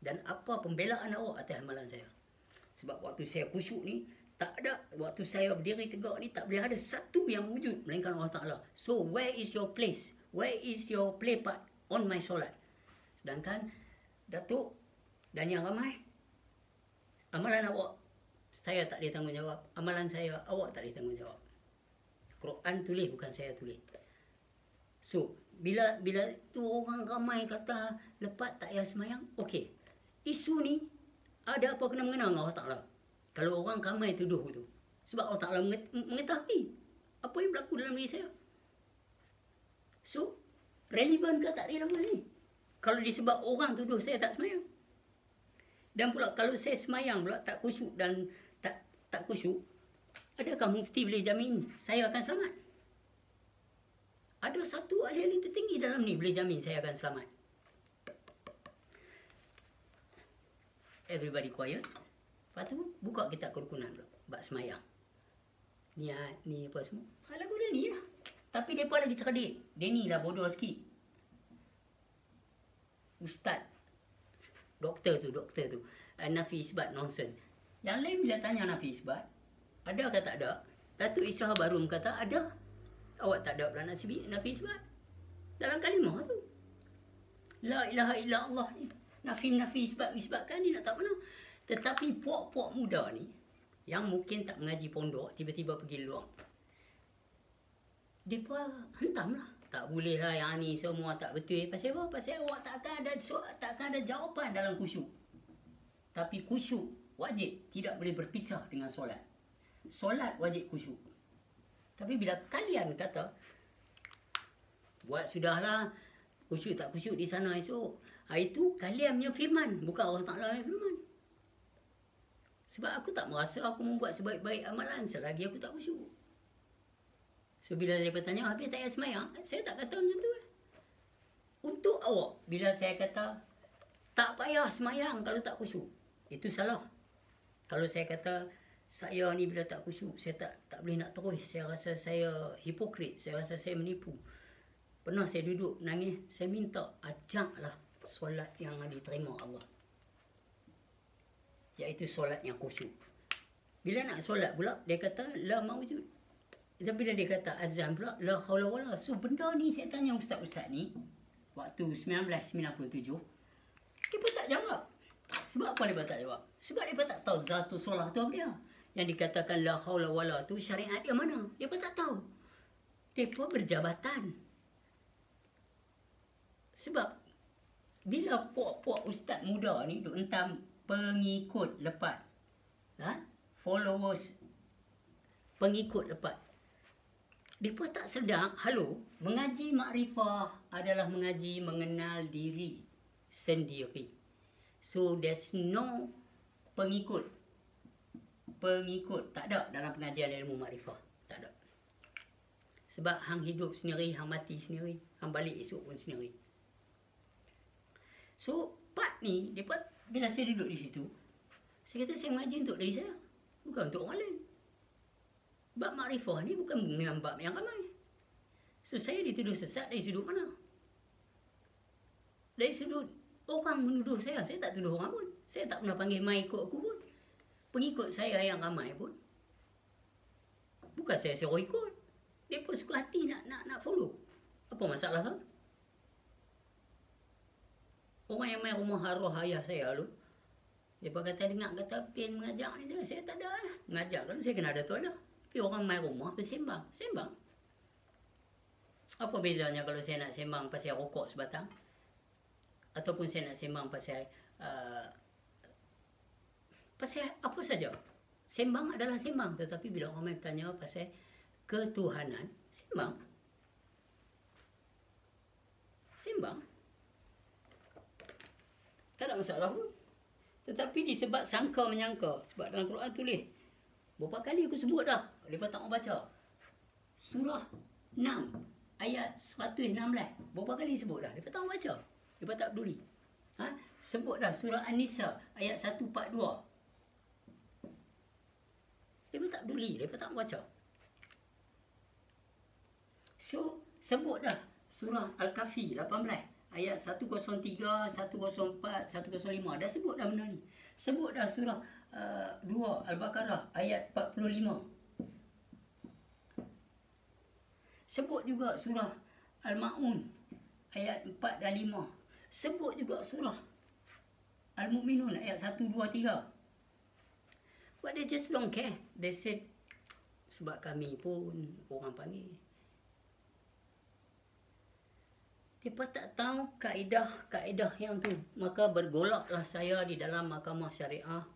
Dan apa pembelaan awak atas amalan saya? Sebab waktu saya khusyuk ni, tak ada, waktu saya berdiri tegak ni, tak boleh ada satu yang wujud melainkan Allah Ta'ala. So, where is your place? Where is your play part on my solat? Sedangkan, Datuk dan yang ramai, amalan awak, saya tak ada tanggungjawab. Amalan saya, awak tak ada tanggungjawab. Quran tulis, bukan saya tulis. So, bila tu orang ramai kata lepas tak payah semayang, okey. Isu ni ada apa kena-mengena dengan Allah Ta'ala? Kalau orang ramai tuduh tu. Sebab Allah Ta'ala mengetahui apa yang berlaku dalam diri saya. So, relevan ke tak relevan ni? Kalau disebab orang tuduh saya tak semayang. Dan pula kalau saya semayang pula tak khusyuk dan tak khusyuk, adakah mufti boleh jamin saya akan selamat? Ada satu ahli tertinggi dalam ni boleh jamin saya akan selamat. Everybody quiet. Lepas tu buka kitab kerukunan pula, bab semayang. Niat ni apa semua. Lagu dia ni lah. Tapi mereka lagi cerdik. Dia ni lah bodoh sikit. Ustaz Doktor tu Nafi Isbat nonsense. Yang lain bila tanya Nafi Isbat, ada ke tak ada? Datuk Isra Barum kata ada. Awak tak ada pula Nafi Isbat dalam kalimah tu. La ilaha illa Allah ni. Nafi Isbat kan ni nak tak mana. Tetapi puak-puak muda ni, yang mungkin tak mengaji pondok, tiba-tiba pergi luar. Mereka hentamlah. Tak boleh lah yang ni semua tak betul. Pasal apa? Pasal awak takkan ada jawapan dalam khusyuk. Tapi khusyuk wajib, tidak boleh berpisah dengan solat. Solat wajib khusyuk. Tapi bila kalian kata, buat sudahlah, khusyuk tak khusyuk di sana esok, itu kalian punya firman, bukan Allah Ta'ala punya firman. Sebab aku tak merasa aku membuat sebaik-baik amalan selagi aku tak khusyuk. So bila mereka tanya, habis tak payah semayang? Saya tak kata macam tu. Untuk awak, bila saya kata tak payah semayang kalau tak khusyuk, itu salah. Kalau saya kata saya ni bila tak khusyuk, saya tak boleh nak terus, saya rasa saya hipokrit, saya rasa saya menipu. Pernah saya duduk nangis, saya minta ajaklah solat yang diterima Allah, iaitu solat yang khusyuk. Bila nak solat pula, dia kata la maujud. Tapi bila dia kata azan pula, la haula wala. So benda ni saya tanya ustaz-ustaz ni waktu 1997, dia tak jawab. Sebab apa dia tak jawab? Sebab dia tak tahu zatu solat tu apa dia. Yang dikatakan la haula wala tu syariat dia mana? Dia tak tahu. Dia berjabatan. Sebab bila puak-puak ustaz muda ni tu entam pengikut lepas, followers, pengikut lepas, mereka tak sedar, mengaji makrifah adalah mengaji mengenal diri sendiri. So there's no pengikut. Pengikut tak ada dalam pengajian ilmu makrifah. Tak ada. Sebab hang hidup sendiri, hang mati sendiri, hang balik esok pun sendiri. So part ni, bila saya duduk di situ, saya kata saya mengaji untuk diri saya, bukan untuk orang lain. Bab makrifah ni bukan dengan bab yang ramai. So saya dituduh sesat dari sudut mana? Dari sudut orang menuduh saya tak tuduh orang pun. Saya tak pernah panggil mai ikut aku pun. Pengikut saya yang ramai pun, bukan saya suruh ikut. Dia pun suka hati nak follow. Apa masalah kan? Orang yang main rumah arwah ayah saya tu, dia kata dengar kata pin mengajak ni je. Saya tak ada lah. Mengajak kalau saya kena ada tu lah. Tapi orang main rumah bersembang. Sembang. Apa bezanya kalau saya nak sembang pasal rokok sebatang? Ataupun saya nak sembang pasal apa saja. Sembang adalah sembang. Tetapi bila orang main bertanya pasal ketuhanan, sembang. Sembang. Tak ada masalah pun. Tetapi disebab sangka menyangka. Sebab dalam Quran tulis, berapa kali aku sebut dah, mereka tak mau baca. Surah 6 ayat 116. Berapa kali sebut dah, mereka tak mau baca. Mereka tak peduli. Sebut dah surah An-Nisa ayat 142. Mereka tak peduli, mereka tak mau baca. So sebut dah surah Al-Kahfi 18 ayat 103, 104, 105. Dah sebut dah benda ni. Sebut dah surah 2 Al-Baqarah ayat 45. Sebut juga surah Al-Ma'un ayat 4 dan 5. Sebut juga surah Al-Mu'minun ayat 1, 2, 3. But they just don't care. They said, sebab kami pun orang panggil. Mereka tak tahu kaedah yang tu. Maka bergolaklah saya di dalam mahkamah syariah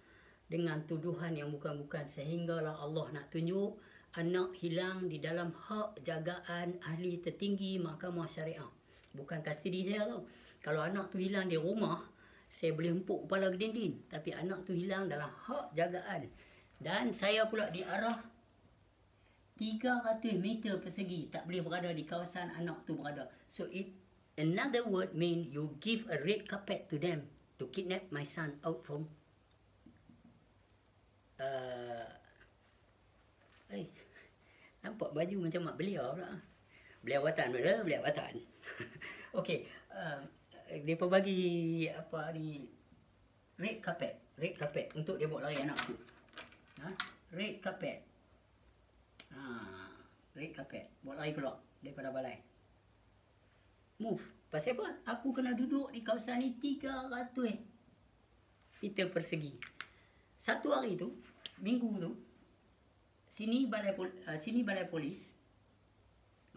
dengan tuduhan yang bukan-bukan. Sehinggalah Allah nak tunjuk anak hilang di dalam hak jagaan ahli tertinggi mahkamah syariah. Bukan kastidi saya tau. Kalau anak tu hilang di rumah, saya boleh empuk kepala ke dinding. Tapi anak tu hilang dalam hak jagaan. Dan saya pula di arah 300 meter persegi. Tak boleh berada di kawasan anak tu berada. So another word mean you give a red carpet to them to kidnap my son out from nampak baju macam mak belia pula. Belia watan pula, belia watan. Okey, depa bagi apa ni red carpet untuk dia bawa lari anak tu. Red carpet. Red carpet bawa lari keluar daripada balai. Move. Pasal apa? Aku kena duduk di kawasan ni 300 meter persegi. Satu hari tu, minggu tu, sini balai polis.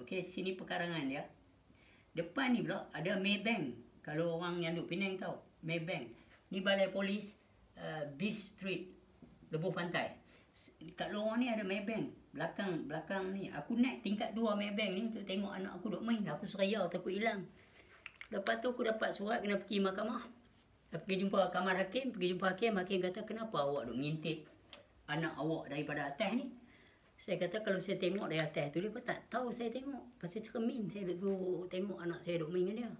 Okey, sini pekarangan dia. Depan ni pula ada Maybank. Kalau orang yang duduk Penang tahu, Maybank. Ni balai polis Beach Street, Lebuh Pantai. Kat lorong ni ada Maybank. Belakang ni. Aku naik tingkat 2 Maybank ni untuk tengok anak aku duduk main. Aku seraya takut hilang. Lepas tu aku dapat surat kena pergi mahkamah. Pergi jumpa kamar hakim. Pergi jumpa hakim. Hakim kata, kenapa awak duk ngintip anak awak daripada atas ni? Saya kata kalau saya tengok dari atas tu, dia pun tak tahu saya tengok. Pasal cermin saya duduk tengok anak saya duduk main dengan dia.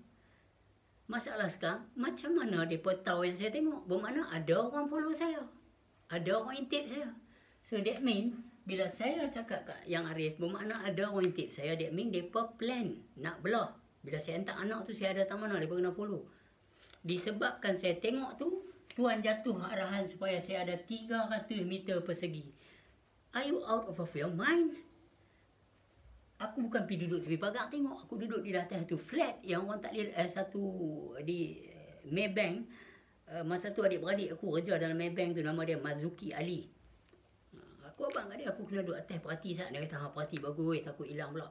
Masalah sekarang, macam mana mereka tahu yang saya tengok? Bermakna ada orang follow saya. Ada orang intip saya. So that mean, bila saya cakap kat yang Arif, bermakna ada orang intip saya, that mean mereka plan nak belah. Bila saya hantar anak tu, saya ada tak mana, mereka kena follow. Disebabkan saya tengok tu, Tuan jatuh arahan supaya saya ada 300 meter persegi. Are you out of your mind? Aku bukan pergi duduk tepi pagar tengok. Aku duduk di atas tu flat yang orang tak lihat. Satu di Maybank. Masa tu adik-beradik aku kerja dalam Maybank tu. Nama dia Mazuki Ali. Aku abang kat dia. Aku kena duduk atas perhati saat. Dia kata, perhati bagus. Takut hilang pula.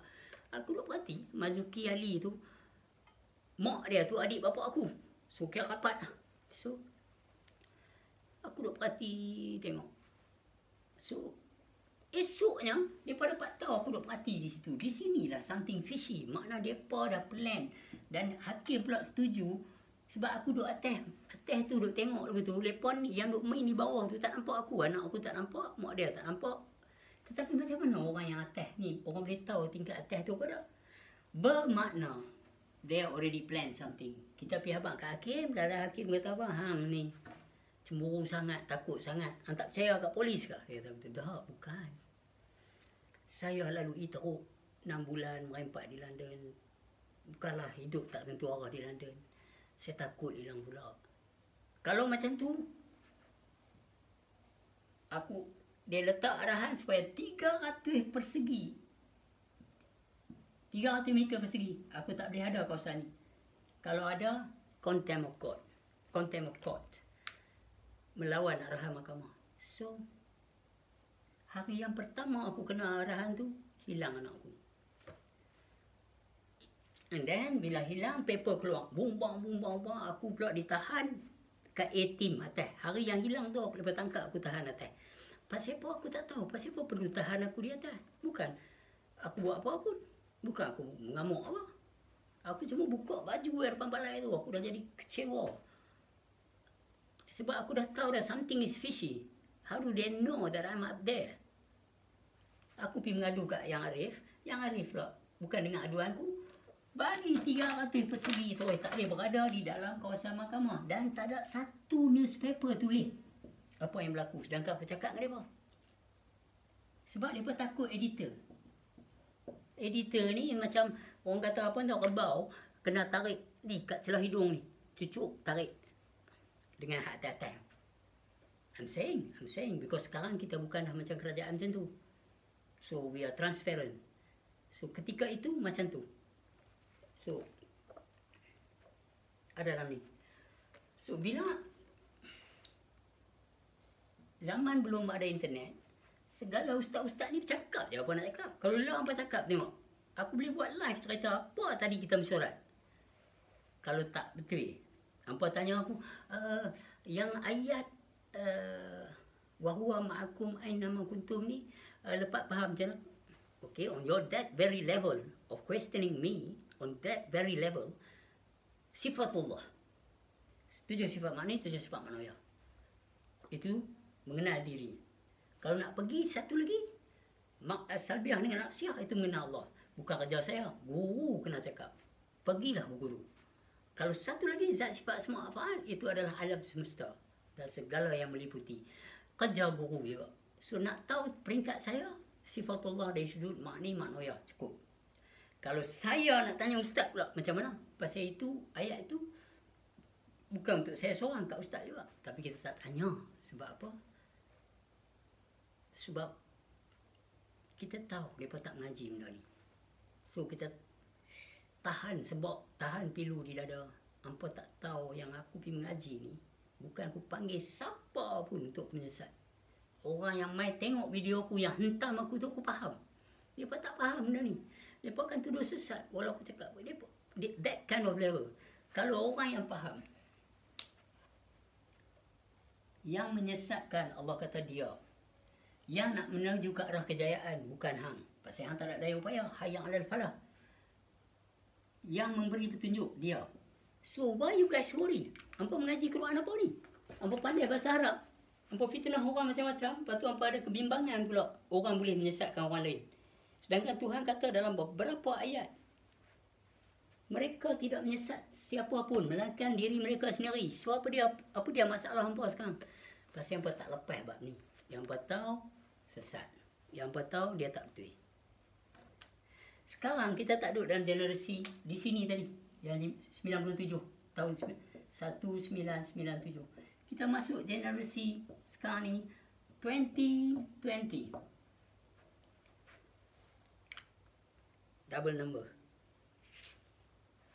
Aku duduk perhati. Mazuki Ali tu. Mak dia tu adik bapa aku. So kira rapat lah. So aku duduk perhati tengok. So esoknya, mereka dapat tahu aku duduk perhati di situ. Di sinilah something fishy. Makna mereka dah plan. Dan hakim pula setuju. Sebab aku duduk atas tu duduk tengok lepas tu. Mereka ni yang duduk main di bawah tu tak nampak aku. Anak aku tak nampak. Mak dia tak nampak. Tetapi macam mana orang yang atas ni, orang boleh tahu tingkat atas tu apa dah? Bermakna, they already plan something. Kita pergi habaq kat hakim. Dalam hakim kata apa? Hang ni cemburu sangat, takut sangat. Hang tak percaya kat polis ke? Dia kata, dah, bukan. Saya lalui teruk 6 bulan merempat di London. Bukanlah hidup tak tentu arah di London. Saya takut hilang pula. Kalau macam tu, dia letak arahan supaya 300 persegi. 300 meter persegi. Aku tak boleh ada kawasan ni. Kalau ada, contempt of court. Contempt of court. Melawan arahan mahkamah. So, hari yang pertama aku kena arahan tu, hilang anak aku. And then, bila hilang, paper keluar. Bumbang. Aku pula ditahan kat A-team atas. Hari yang hilang tu, aku lepas tangkap, aku tahan atas. Pasal apa aku tak tahu. Pasal apa perlu tahan aku di atas. Bukan aku buat apa pun. Bukan aku mengamuk apa. Aku cuma buka baju depan balai tu. Aku dah jadi kecewa. Sebab aku dah tahu dah something is fishy. How do they know that I'm up there? Aku pergi mengadu kat Yang Arif. Yang Arif pula, bukan dengan aduanku, bagi 300 persegi tu. Tak boleh berada di dalam kawasan mahkamah. Dan tak ada satu newspaper tulis apa yang berlaku. Sedangkan aku cakap dengan mereka. Sebab mereka takut editor. Editor ni macam orang kata apa tau, kebau. Kena tarik ni kat celah hidung ni. Cucuk, tarik. Dengan hak atas. I'm saying because sekarang kita bukan dah macam kerajaan macam tu. So we are transparent. So ketika itu macam tu. So ada dalam ni. So bila zaman belum ada internet, segala ustaz-ustaz ni bercakap je apa nak cakap. Kalau lah apa cakap tengok. Aku boleh buat live cerita apa tadi kita mesyuarat. Kalau tak betul. Hampa tanya aku, yang ayat wa huwa ma'akum aina ma kuntum ni lepas faham macam mana? Okay, on your that very level of questioning me, on that very level, sifatullah. Setuju sifat makna, setuju sifat manusia. Itu mengenal diri. Kalau nak pergi satu lagi, salbiah dengan nafsiyah, itu mengenal Allah. Bukan kerja saya, guru kena cakap. Pergilah berguru. Kalau satu lagi, zat sifat semua af'al, itu adalah alam semesta dan segala yang meliputi. Kerja guru juga. So nak tahu peringkat saya, sifatullah dari sudut makni manusia, cukup. Kalau saya nak tanya ustaz pula macam mana, pasal itu, ayat itu bukan untuk saya seorang, kat ustaz juga. Tapi kita tak tanya. Sebab apa? Sebab kita tahu mereka tak mengaji benda ni. So kita tahan sebab, tahan pilu di dada. Hampa tak tahu yang aku pergi mengaji ni, bukan aku panggil siapa pun untuk menyesat. Orang yang mai tengok video aku, yang hentam aku tu, aku faham. Mereka tak faham benda ni. Mereka akan tuduh sesat. Walau aku cakap, that kind of level. Kalau orang yang faham, yang menyesatkan, Allah kata dia. Yang nak menuju ke arah kejayaan, bukan hang. Pasal hang tak ada daya upaya. Hayang alal falah. Yang memberi petunjuk, dia. So, why you guys worry? Hampa mengaji Quran apa ni? Hampa pandai bahasa Arab. Hampa fitnah orang macam-macam. Lepas tu hampa ada kebimbangan pula. Orang boleh menyesatkan orang lain. Sedangkan Tuhan kata dalam beberapa ayat, mereka tidak menyesat siapa pun, melainkan diri mereka sendiri. So, apa dia masalah hampa sekarang? Pasal hampa tak lepas bab ni. Yang hampa tahu, sesat. Yang hampa tahu, dia tak betul. Sekarang kita tak duduk dalam generasi di sini tadi, yang 97, tahun 1997. Kita masuk generasi sekarang ni 2020. Double number.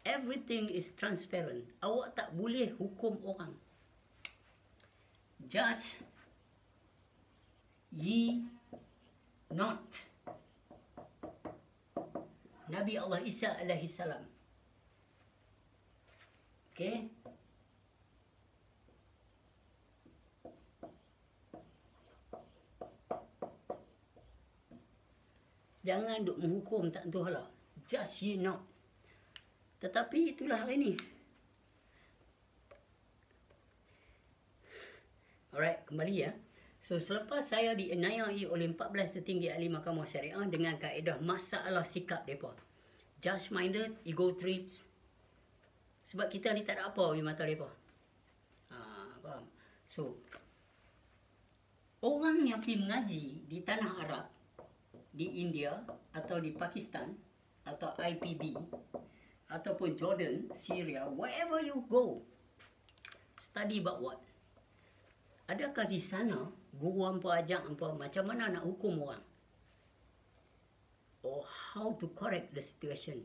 Everything is transparent. Awak tak boleh hukum orang. Judge ye not. Nabi Allah Isa alaihi salam. Okay? Jangan duk menghukum tak tentu hala. Just ye not. Tetapi itulah hari ini. Alright, kembali ya. So, selepas saya dianiaya oleh 14 tertinggi ahli Mahkamah Syariah dengan kaedah masalah sikap mereka. Judge-minded, ego trips. Sebab kita ni tak ada apa di mata mereka. Faham? So, orang yang pergi mengaji di tanah Arab, di India, atau di Pakistan, atau IPB, ataupun Jordan, Syria, wherever you go, study about what? Adakah di sana guru hampa ajak hampa macam mana nak hukum orang? Or how to correct the situation?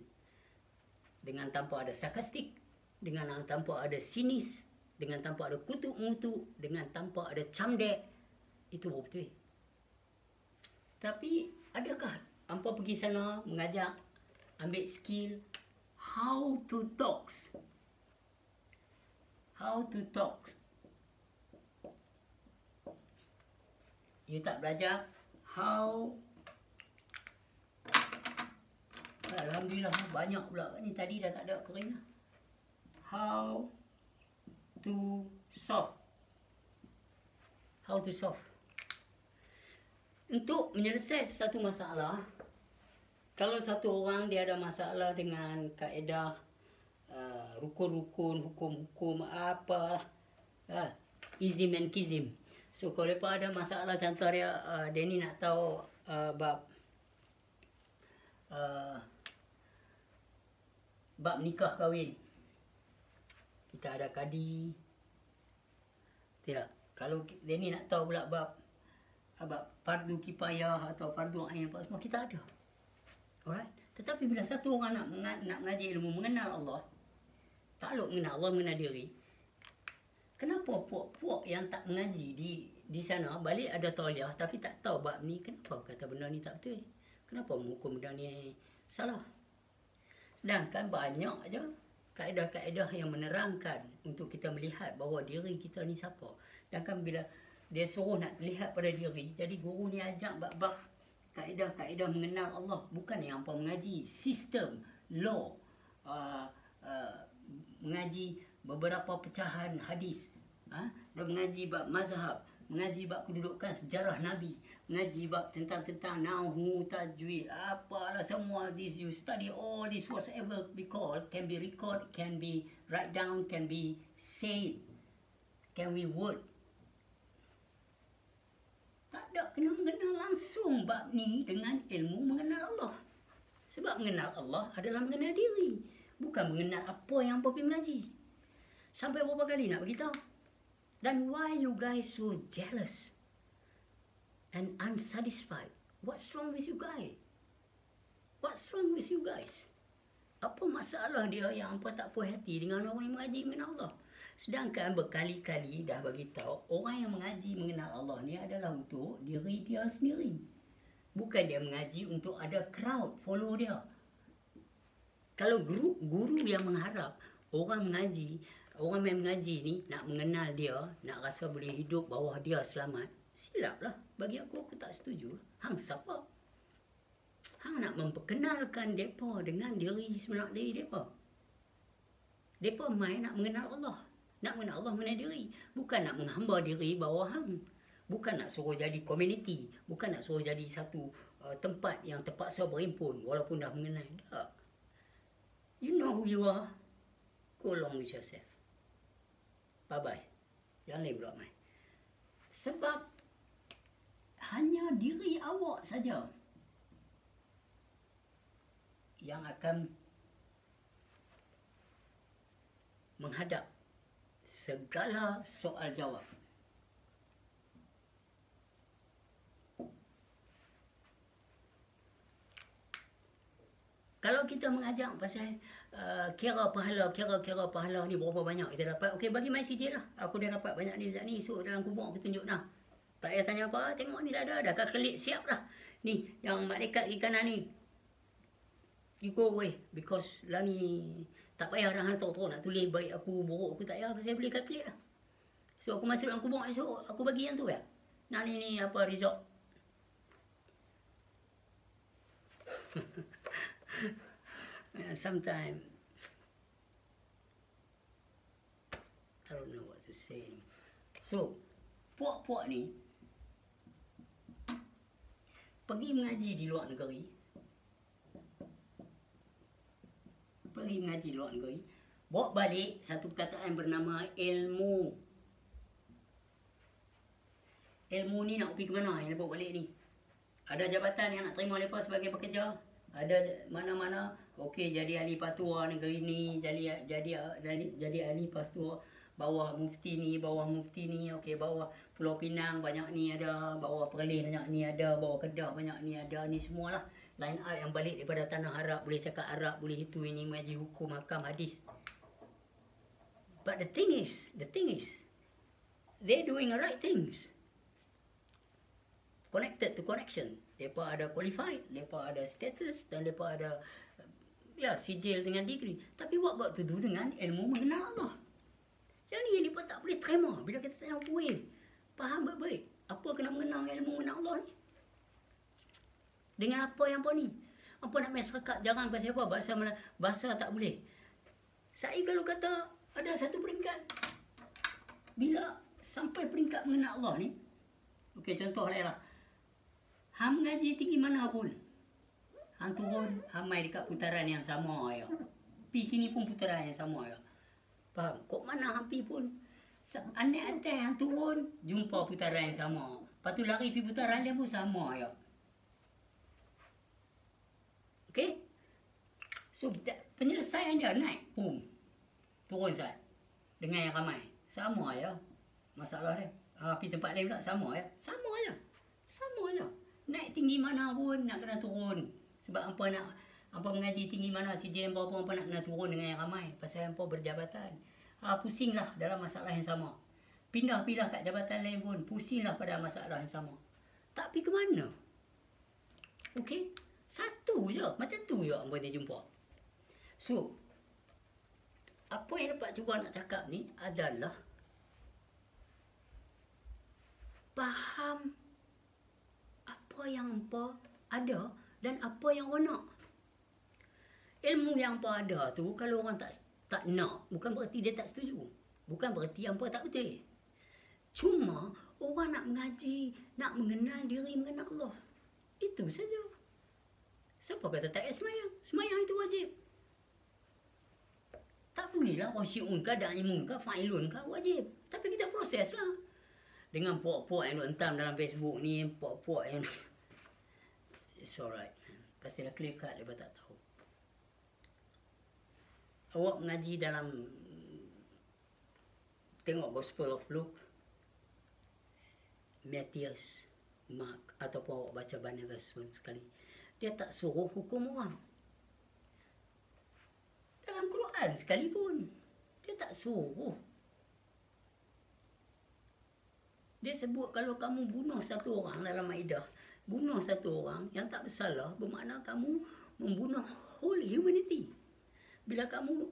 Dengan tanpa ada sarkastik, dengan tanpa ada sinis, dengan tanpa ada kutuk-mutuk, dengan tanpa ada camdek. Itu betul. Tapi adakah hampa pergi sana mengajak, ambil skill how to talk? How to talk. You tak belajar how. Alhamdulillah banyak pula ni, tadi dah tak ada kering. How to solve. How to solve. Untuk menyelesaikan sesuatu masalah, kalau satu orang dia ada masalah dengan kaedah rukun-rukun, hukum-hukum apalah, izim and kizim. So, kalau mereka ada masalah, contoh dia ni nak tahu bab nikah kahwin. Kita ada kadi. Tidak. Kalau dia ni nak tahu pula bab fardu kifayah atau fardu ain, apa semua kita ada. Alright. Tetapi bila satu orang nak mengaji ilmu, mengenal Allah, takluk mengenal Allah, mengenal diri, kenapa puak-puak yang tak mengaji di sana balik ada tauliah tapi tak tahu bab ni, kenapa kata benda ni tak betul? Kenapa menghukum benda ni salah? Sedangkan banyak aja kaedah-kaedah yang menerangkan untuk kita melihat bahawa diri kita ni siapa. Sedangkan bila dia suruh nak lihat pada diri, jadi guru ni ajak bab-bab kaedah-kaedah mengenal Allah, bukan yang hampa mengaji sistem, law, mengaji beberapa pecahan hadis, dan mengaji bab mazhab, mengaji bab kedudukan sejarah Nabi, mengaji bab tentang nahwu, tajwid, apalah semua this, you study all this, whatever we call, can be record, can be write down, can be say, can we word. Tak ada kena mengenal langsung bab ni dengan ilmu mengenal Allah. Sebab mengenal Allah adalah mengenal diri, bukan mengenal apa yang hampa pergi mengaji. Sampai berapa kali nak beritahu? Dan why you guys so jealous and unsatisfied? What's wrong with you guys? What's wrong with you guys? Apa masalah dia yang hampa tak puas hati dengan orang yang mengaji mengenal Allah? Sedangkan berkali-kali dah bagi tahu orang yang mengaji mengenal Allah ni adalah untuk diri dia sendiri. Bukan dia mengaji untuk ada crowd follow dia. Kalau guru yang mengharap orang mengaji, orang yang mengaji ni nak mengenal dia, nak rasa boleh hidup bawah dia selamat, silaplah. Bagi aku tak setuju. Hang siapa? Hang nak memperkenalkan depa dengan diri sebenar diri depa. Depa main nak mengenal Allah. Nak mengenal Allah mengenal diri. Bukan nak menghamba diri bawah hang. Bukan nak suruh jadi community. Bukan nak suruh jadi satu tempat yang terpaksa berhimpun walaupun dah mengenal. Tak. You know who you are. Go along with yourself. Bye-bye. Jangan lagi pula main. Sebab hanya diri awak saja yang akan menghadap segala soal jawab. Kalau kita mengajak pasal kira pahala ni berapa banyak kita dapat. Okey, bagi mai CJ lah. Aku dah dapat banyak ni, esok dalam kubur aku tunjuk dah. Tak payah tanya apa, tengok ni dah ada. Dah kelik siap dah. Ni, yang malaikat kiri kanan ni. You go away. Because lah ni, tak payah dah hantar nak tulis baik aku, buruk aku, tak payah. Pasal boleh kalkulit lah. So, aku masuk dalam kubur esok, aku bagi yang tu ya. Nah ni apa, result. Sometimes I don't know what to say. So, puak-puak ni pergi mengaji di luar negeri. Bawa balik satu perkataan bernama ilmu. Ilmu ni nak pergi ke mana yang bawa balik ni? Ada jabatan yang nak terima mereka sebagai pekerja. Ada mana-mana. Okey, jadi ahli fatwa negeri ni, jadi ahli fatwa bawah mufti ni. Okey, bawah Pulau Pinang banyak ni ada, bawah Perlis banyak ni ada, bawah Kedah banyak ni ada, ni semualah line up yang balik daripada tanah Arab, boleh cakap Arab, boleh itu ini, mengaji hukum, hakam, hadis. But the thing is, they're doing the right things. Connected to connection. Mereka ada qualified, mereka ada status, dan mereka ada sijil dengan degree. Tapi what got to do dengan ilmu mengenal Allah? Yang ni mereka tak boleh terima bila kita tanya boleh faham baik-baik apa kena mengenal ilmu mengenal Allah ni. Dengan apa yang apa ni? Apa nak masyarakat jarang pasal apa? Bahasa tak boleh. Saya kalau kata ada satu peringkat, bila sampai peringkat mengenal Allah ni, okey, contoh lah. Hang mengaji tinggi mana pun, hang turun, hang mai dekat putaran yang sama ya. Pi sini pun putaran yang sama ya. Faham? Kok mana hang pi pun, anak atas hang turun, jumpa putaran yang sama. Lepas tu lari pi putaran dia pun sama ya. Okey? So, penyelesaian dia naik, boom. Turun sat. Dengan yang ramai. Sama ya. Masalah dia. Pi tempat lain pula sama ya. Sama aja. Naik tinggi mana pun nak kena turun. Sebab apa mengaji tinggi mana, CJ apa nak kena turun dengan yang ramai. Pasal apa berjabatan. Pusinglah dalam masalah yang sama. Pindah-pindah kat jabatan lain pun, pusinglah pada masalah yang sama. Tak pergi ke mana? Okey? Satu je. Macam tu je apa dia jumpa. So, apa yang dapat cuba nak cakap ni adalah faham apa yang hampa ada dan apa yang orang nak. Ilmu yang hampa ada tu kalau orang tak nak, bukan bererti dia tak setuju. Bukan bererti hampa tak betul. Cuma orang nak mengaji, nak mengenal diri, mengenal Allah. Itu saja. Siapa kata tak payah semayang? Semayang itu wajib. Tak bolehlah khusyu'un kah, da'imun kah, fa'ilun kah, wajib. Tapi kita proses lah. Dengan puak-puak yang hentam dalam Facebook ni, puak-puak yang... It's alright. Pasti dah clear cut, mereka tak tahu. Awak mengaji dalam... Tengok Gospel of Luke, Matthias, Mark, ataupun awak baca Barnabas pun sekali. Dia tak suruh hukum orang. Dalam Quran sekalipun, dia tak suruh. Dia sebut kalau kamu bunuh satu orang dalam Maidah, bunuh satu orang yang tak bersalah, bermakna kamu membunuh whole humanity. Bila kamu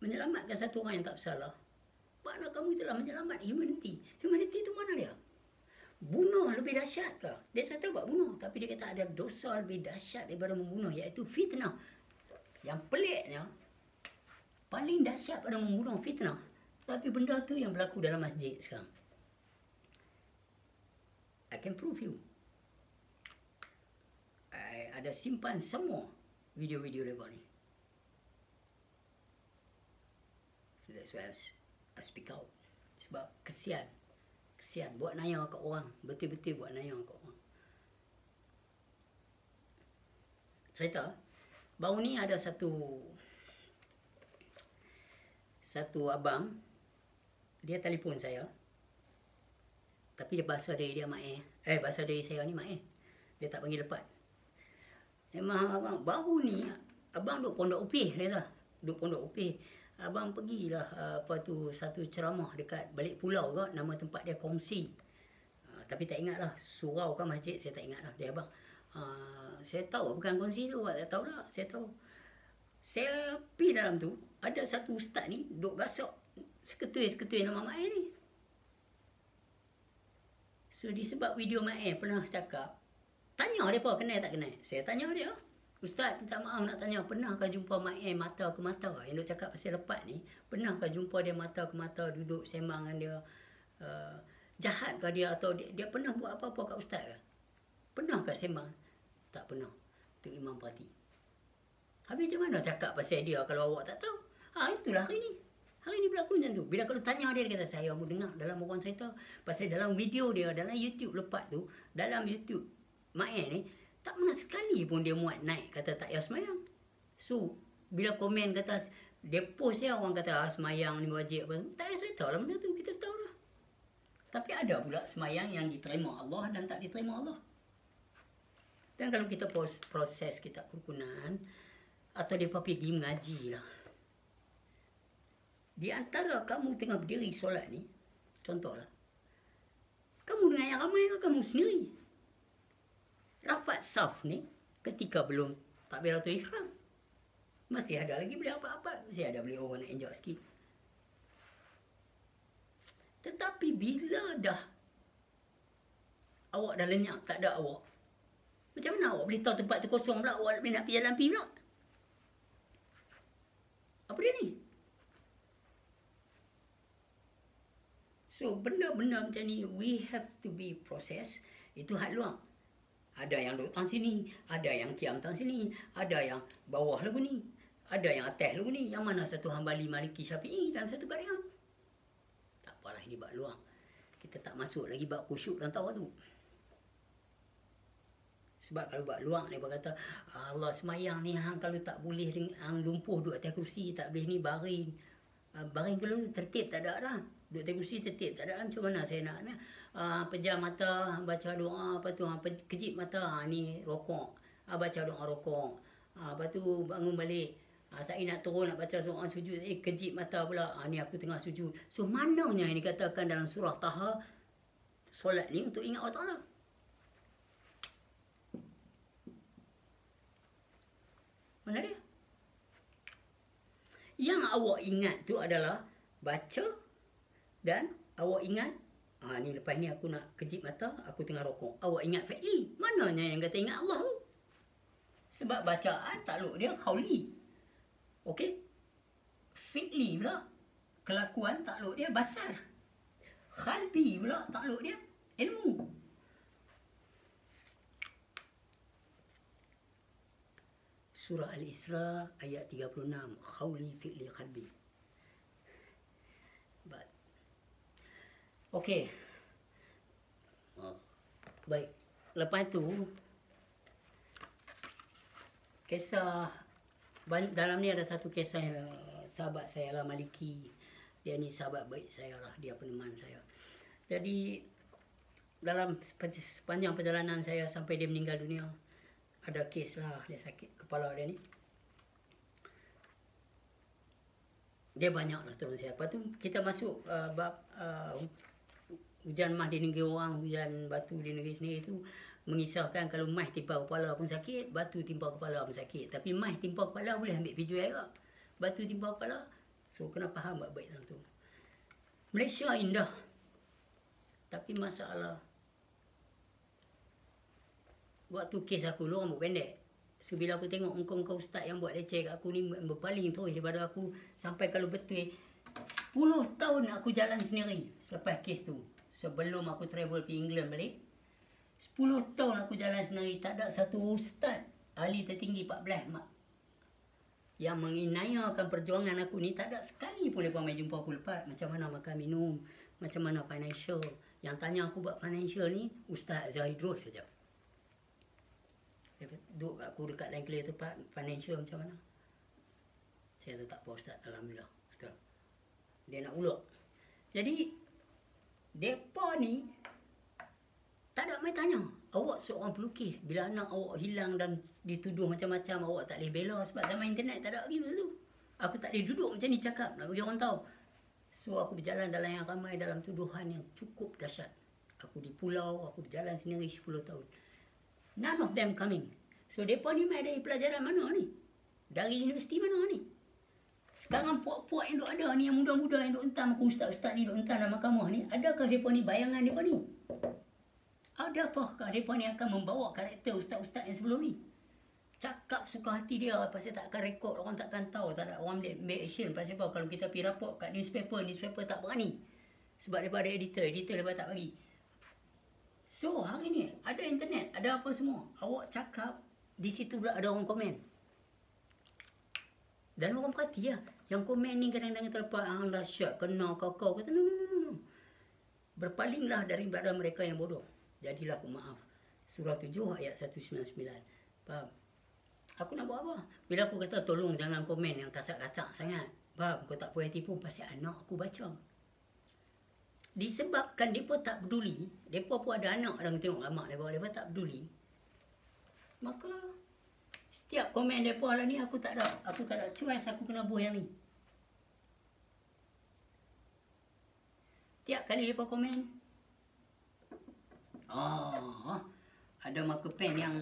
menyelamatkan satu orang yang tak bersalah, makna kamu telah menyelamat humanity. Humanity itu mana dia? Bunuh lebih dahsyat ke? Dia kata buat bunuh, tapi dia kata ada dosa lebih dahsyat daripada membunuh, iaitu fitnah. Yang peliknya, paling dahsyat pada membunuh fitnah. Tapi benda tu yang berlaku dalam masjid sekarang. I can prove you. I ada simpan semua video-video mereka ni. So that's why I speak out. Sebab kesian. Kesian buat naya kat orang. Betul-betul buat naya kat orang. Cerita, baru ni ada satu abang, dia telefon saya. Tapi dia bahasa diri dia mak bahasa diri saya ni mak Dia tak panggil lepat. Memang abang baru ni abang duk Pondok Upih dia kata. Duk Pondok Upih. Abang pergilah satu ceramah dekat balik pulau kot, nama tempat dia Kongsi. Tapi tak ingat lah surau ke masjid, saya tak ingat lah. Dia abang, saya tahu bukan Kongsi tu, tak tahu lah, saya tahu. Saya pergi dalam tu, ada satu ustaz ni duk gasak seketui nama mak ni. So disebab video mak pernah cakap, tanya dia apa kenal tak kenal. Saya tanya dia, Ustaz, minta maaf nak tanya, pernahkah jumpa mak mata ke mata? Yang duk cakap pasal lepat ni, pernahkah jumpa dia mata ke mata, duduk sembang dengan dia? Jahat ke dia, atau dia pernah buat apa-apa kat ustaz ke? Pernahkah sembang? Tak pernah. Tu Imam Parti. Habis macam mana cakap pasal dia kalau awak tak tahu? Itulah hari ni. Hari ni berlaku macam tu. Bila kalau tanya dia kata, saya mau dengar dalam orang cerita pasal dalam video dia, dalam YouTube lepas tu, dalam YouTube mak ni, tak pernah sekali pun dia muat naik kata tak payah semayang. So, bila komen kata, dia post dia orang kata semayang ni wajib apa, tak payah cerita lah benda tu, kita tahu lah. Tapi ada pula semayang yang diterima Allah dan tak diterima Allah. Dan kalau kita proses kitab kerukunan, atau dia pergi mengaji lah, di antara kamu tengah berdiri solat ni, contohlah, kamu dengan yang ramai ke kamu sendiri? Rafat saf ni, ketika belum takbiratul ihram, masih ada lagi boleh apa-apa, masih ada boleh orang nak enjoy sikit. Tetapi bila dah awak dah lenyap, tak ada awak, macam mana awak boleh tahu tempat tu kosong pula, awak nak pergi jalan pergi pula? Apa dia ni? So, benda-benda macam ni, we have to be process. Itu hak luang. Ada yang duduk tang sini, ada yang kiam tang sini, ada yang bawah lagu ni, ada yang atas lagu ni. Yang mana satu Hambali, Maliki, Syafi'i dalam satu keadaan? Tak apalah, ini bab luang. Kita tak masuk lagi bab khusyuk dan tawaduk. Sebab kalau bab luang, dia berkata, Allah semayang ni, hang kalau tak boleh, hang lumpuh duduk atas kursi, tak boleh ni baring. Baring kalau tertib tak ada dah. Duduk atas kursi tertib tak ada. Macam mana saya nak? Pejam mata, baca doa, apa tu, kejip mata, ni rokok. Baca doa rokok. Lepas tu bangun balik. Saya nak turun, nak baca surah sujud. Kejip mata pula. Ni aku tengah sujud. So, mananya yang dikatakan dalam surah Taha, solat ni untuk ingat Allah Ta'ala. Mana dia? Yang awak ingat tu adalah baca dan awak ingat, ni lepas ni aku nak kejip mata, aku tengah rokok. Awak ingat fi'li. Mananya yang kata ingat Allah tu? Sebab bacaan takluk dia khawli. Okey? Fi'li pula, kelakuan takluk dia basar. Khalbi pula takluk dia ilmu. Surah Al-Isra ayat 36. Khawli fi'li khalbi. Okey. Baik. Lepas tu, kisah, dalam ni ada satu kisah sahabat saya lah, Maliki. Dia ni sahabat baik saya lah, dia peneman saya. Jadi, dalam sepanjang perjalanan saya sampai dia meninggal dunia, ada kes lah, dia sakit kepala dia ni. Dia banyak lah tolong saya. Lepas tu kita masuk bab Hujan mah di negeri orang, hujan batu di negeri sendiri itu mengisahkan kalau mah timpa kepala pun sakit, batu timpa kepala pun sakit. Tapi mah timpa kepala boleh ambil piju air. Batu timpa kepala. So kena faham baik-baik tentang tu. Malaysia indah. Tapi masalah waktu kes aku lu rambut pendek. So bila aku tengok engkau ustaz yang buat leceh kat aku ni berpaling terus daripada aku sampai kalau betul 10 tahun aku jalan sendiri selepas kes tu. Sebelum aku travel pergi England balik, 10 tahun aku jalan sendiri, tak ada satu ustaz ahli tertinggi 14 mak yang menginayakan perjuangan aku ni, tak ada sekali pun mereka mai jumpa aku lepas macam mana makan minum, macam mana financial. Yang tanya aku buat financial ni Ustaz Zahidros saja. Dia duduk kat aku dekat lain clear tempat, financial macam mana. Saya kata tak apa Ustaz, alhamdulillah. Kata, dia nak ulok. Jadi depa ni tak ada mai tanya, awak seorang pelukis, bila anak awak hilang dan dituduh macam-macam, awak tak boleh bela sebab zaman internet tak ada lagi masa tu. Aku tak boleh duduk macam ni cakap, nak bagi orang tahu. So aku berjalan dalam yang ramai, dalam tuduhan yang cukup dahsyat. Aku di pulau, aku berjalan sendiri 10 tahun. None of them coming. So mereka ni mai dari pelajaran mana ni? Dari universiti mana ni? Sekarang puak-puak yang duk ada ni, yang muda-muda yang duk entam aku, ustaz-ustaz ni duk entam dalam mahkamah ni, adakah mereka ni bayangan mereka ni? Adakah mereka ni akan membawa karakter ustaz-ustaz yang sebelum ni? Cakap suka hati dia, pasal tak akan rekod, orang tak akan tahu, tak ada orang ambil action. Pasal apa? Kalau kita pergi raport kat newspaper tak berani. Sebab daripada editor daripada tak bagi. So hari ni ada internet, ada apa semua. Awak cakap, di situ pula ada orang komen. Dan orang perhati lah. Yang komen ni kadang-kadang terlepas, dahsyat, kena kau. Kata no. Berpalinglah daripada mereka yang bodoh. Jadilah pemaaf. Surah 7 ayat 199. Faham? Aku nak buat apa? Bila aku kata tolong jangan komen yang kasak-kasak sangat. Faham? Kau tak payah tipu pasal anak aku baca. Disebabkan mereka tak peduli, mereka pun ada anak dan tengok amak mereka tak peduli. Maka setiap komen mereka lah ni aku tak ada choice, aku kena buat yang ni. Tiap kali mereka komen, ada marker pen yang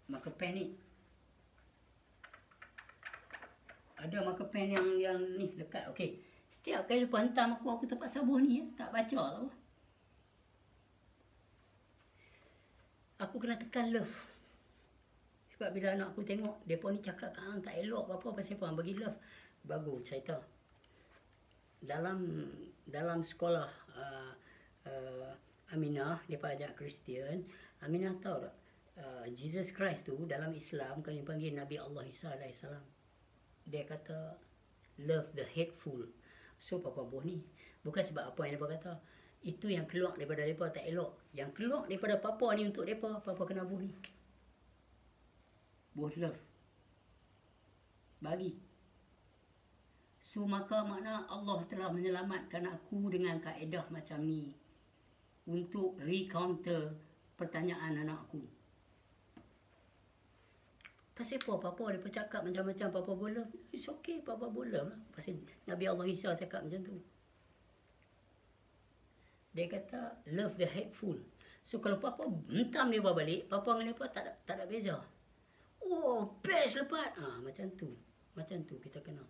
marker pen ni. Ada marker pen yang ni dekat. Okey. Setiap kali lepas hentam aku terpaksa buh ni tak baca apa. Aku kena tekan love. Sebab bila anak aku tengok depa ni cakap kat hang tak elok apa-apa pasal apa bagi love. Bagus cerita. Dalam sekolah Aminah, depa ajak Kristian. Aminah tahu tak? Jesus Christ tu dalam Islam kami panggil Nabi Allah Isa alaihissalam. Dia kata love the hateful. So papa buh ni bukan sebab apa yang dia kata, itu yang keluar daripada depa tak elok. Yang keluar daripada papa ni untuk depa, papa kena buh ni. Buh love. Bagi. So maka makna Allah telah menyelamatkan aku dengan kaedah macam ni untuk recounter pertanyaan anak aku. Pasal apa? Papa dia cakap macam-macam, papa bola. It's okay, papa bola lah. Pasal Nabi Allah Isa cakap macam tu. Dia kata, love the hateful. So kalau papa hentam dia balik, papa dengan dia tak ada beza. Oh, best lepas. Macam tu. Macam tu kita kena.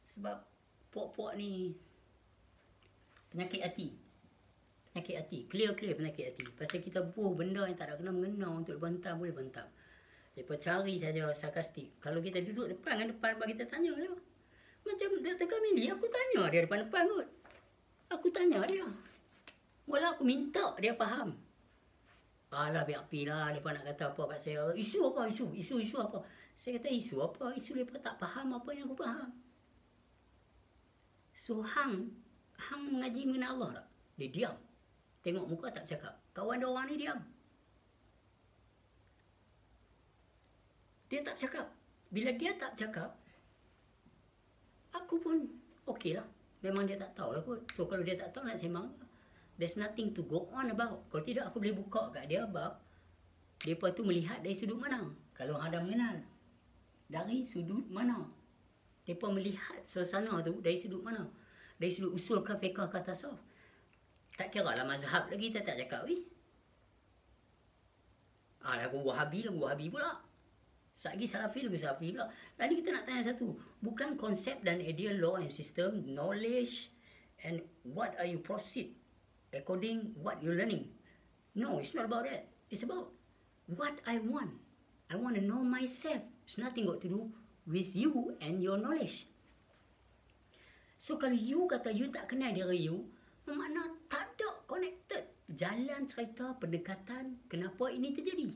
Sebab puak-puak ni penyakit hati. Penyakit hati. Clear penyakit hati. Pasal kita buh benda yang tak ada kena-mengena untuk bentam, boleh bentam. Mereka cari saja sarkastik. Kalau kita duduk depan bagi kita tanya dia. Macam Dr. Kamili, aku tanya dia depan kot. Aku tanya dia. Mula aku minta dia faham. Alah biar apilah, mereka nak kata apa kat saya. Isu apa? Isu apa? Saya kata isu apa? Isu mereka tak faham apa yang aku faham. So hang mengaji mengenai Allah tak? Dia diam. Tengok muka tak cakap. Kawan dia orang ni diam. Dia tak cakap. Bila dia tak cakap, aku pun okey lah. Memang dia tak tahu lah kot. So kalau dia tak tahu nak sembang, there's nothing to go on about. Kalau tidak aku boleh buka kat dia bab mereka tu melihat dari sudut mana. Kalau ada mengenal, dari sudut mana. Mereka melihat suasana tu dari sudut mana? Dari sudut usul ke fiqh ke tasawuf. Tak kira lah mazhab lagi, kita tak cakap weh. Lagu Wahabi pula. Sagi Salafi pula. Lalu kita nak tanya satu. Bukan konsep dan idea law and system, knowledge and what are you proceed according what you learning. No, it's not about that. It's about what I want. I want to know myself. It's nothing got to do with you and your knowledge. So kalau you kata you tak kenal diri you, bermakna tak ada connected jalan cerita pendekatan kenapa ini terjadi.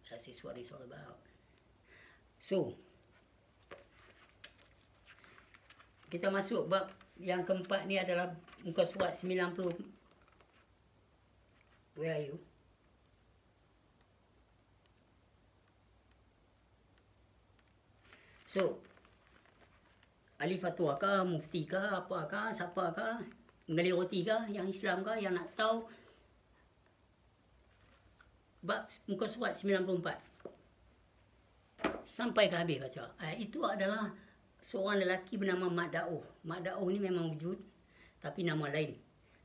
That is what it's all about. So kita masuk bab yang keempat ni adalah muka surat 90. Where are you? So, ahli fatwa kah, mufti kah, apa kah, siapa kah, mengali roti kah, yang Islam kah, yang nak tahu bab muka surat 94 sampai ke habis baca. Itu adalah seorang lelaki bernama Mak Daoh. Mak Daoh ni memang wujud, tapi nama lain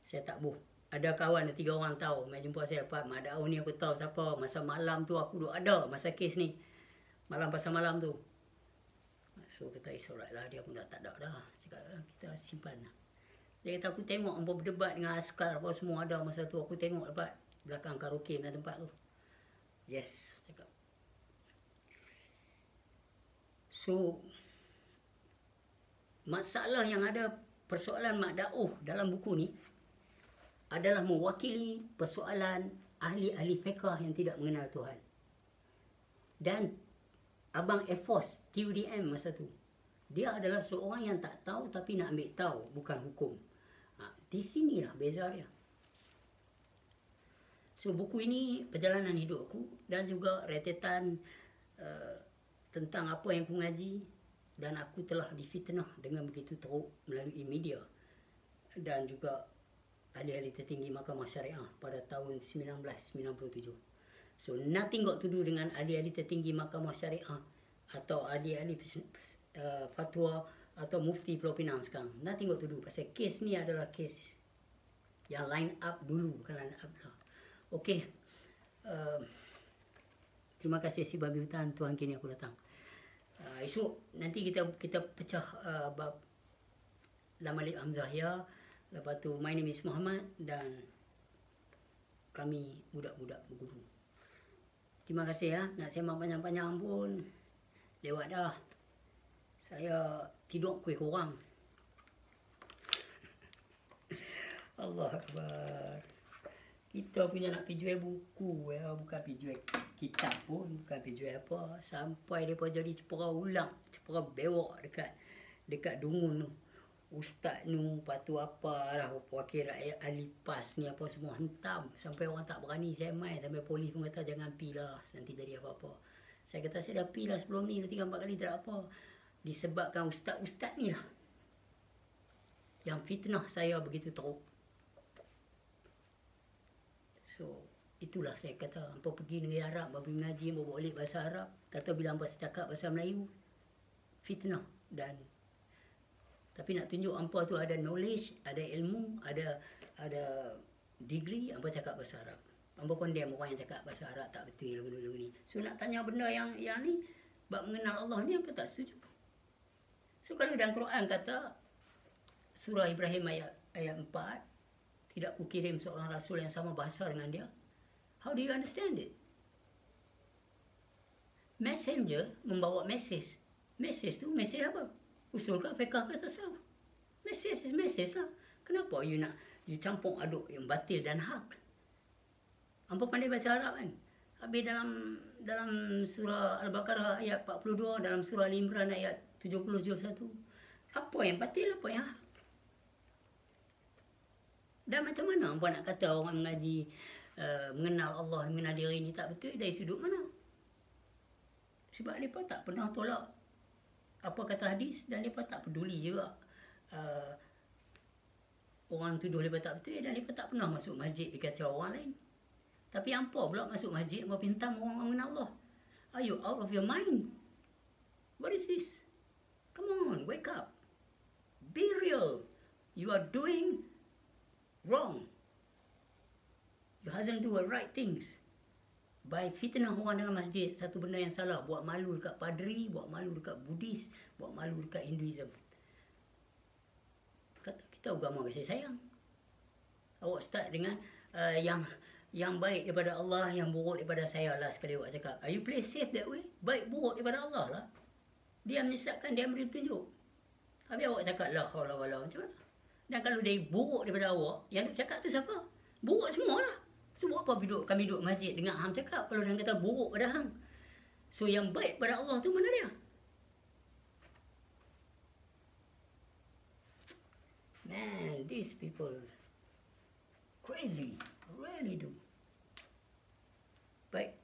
saya tak boh. Ada kawan, 3 orang tahu. Mai jumpa saya, Pak, Mak Daoh ni aku tahu siapa. Masa malam tu aku duk ada masa kes ni. Malam pasal malam tu. So kata alright lah, dia pun dah tak ada dah. Cakap kita simpan lah. Dia kata aku tengok hampa berdebat dengan askar apa semua ada masa tu. Aku tengok dapat belakang karaoke punya tempat tu. Yes, cakap. So masalah yang ada, persoalan Mak Daoh dalam buku ni adalah mewakili persoalan ahli-ahli fiqh yang tidak mengenal Tuhan. Dan Abang Air Force, TUDM masa tu, dia adalah seorang yang tak tahu tapi nak ambil tahu, bukan hukum. Di sinilah beza dia. So buku ini perjalanan hidup aku dan juga rentetan tentang apa yang aku ngaji, dan aku telah difitnah dengan begitu teruk melalui media dan juga ahli-ahli tertinggi Mahkamah Syariah pada tahun 1997. So nothing got to do dengan ahli-ahli tertinggi Mahkamah Syariah atau ahli-ahli fatwa atau mufti Pulau Pinang sekarang. Nothing got to do. Pasal kes ni adalah kes yang line up dulu, bukan line up lah. Okey. Terima kasih si babi hutan, Tuhan kini aku datang. Esok nanti kita pecah bab Lam Alif Hamzah ya. Lepas tu my name is Muhammad dan kami budak-budak berguru. Terima kasih ya. Nak sembang panjang-panjang pun lewat dah. Saya tidur kuih korang. Allah Akbar. Kita punya nak pergi jual buku ya, bukan pergi jual kitab pun, bukan pergi jual apa. Sampai mereka jadi cepera ulang, cepera bewak dekat Dungun tu. Ustaz nu, lepas tu apalah wakil rakyat ahli PAS ni apa semua hentam. Sampai orang tak berani saya main. Sampai polis pun kata jangan pi lah, nanti jadi apa-apa. Saya kata saya dah pi lah sebelum ni 3-4 kali, tak apa. Disebabkan ustaz-ustaz ni lah yang fitnah saya begitu teruk. So itulah saya kata, hampa pergi negeri Arab, hampa pergi mengaji, hampa boleh bahasa Arab. Kata bila hampa cakap bahasa Melayu, fitnah. Dan tapi nak tunjuk hampa tu ada knowledge, ada ilmu, ada degree, hampa cakap bahasa Arab. Hampa condemn orang yang cakap bahasa Arab tak betul lagu ni. So nak tanya benda yang ni, bab mengenal Allah ni, hampa tak setuju. So kalau dalam Quran kata surah Ibrahim ayat 4, tidak kukirim seorang rasul yang sama bahasa dengan dia. How do you understand it? Messenger membawa message. Message tu message apa? Usul ke fiqh ke tasawuf? Message is message lah. Kenapa you campur aduk yang batil dan hak? Hampa pandai baca Arab kan? Habis dalam surah Al-Baqarah ayat 42, dalam surah Al-Imran ayat 70-71. Apa yang batil, apa yang hak? Dan macam mana hampa nak kata orang mengaji mengenal Allah, mengenal diri ni tak betul dari sudut mana? Sebab mereka tak pernah tolak apa kata hadis, dan mereka tak peduli juga orang tuduh mereka tak betul, dan mereka tak pernah masuk masjid berkata orang lain. Tapi hampa pula masuk masjid, hampa pintam orang mengenal Allah. Are you out of your mind? What is this? Come on, wake up. Be real. You are doing wrong. You hasn't do the right things. By fitnah orang dalam masjid, satu benda yang salah. Buat malu dekat padri, buat malu dekat Buddhis, buat malu dekat Hinduism. Kata kita agama kasih sayang. Awak start dengan yang baik daripada Allah, yang buruk daripada saya lah sekali awak cakap. Are you play safe that way? Baik buruk daripada Allah lah. Dia menyesatkan, dia beri petunjuk. Habis awak cakap la haula wala macam mana? Dan kalau dia buruk daripada awak, yang nak cakap tu siapa? Buruk semua lah. So apa kami duduk masjid dengar hang cakap kalau dia kata buruk pada hang. So yang baik pada Allah tu mana dia? Man, these people crazy, really do. Baik.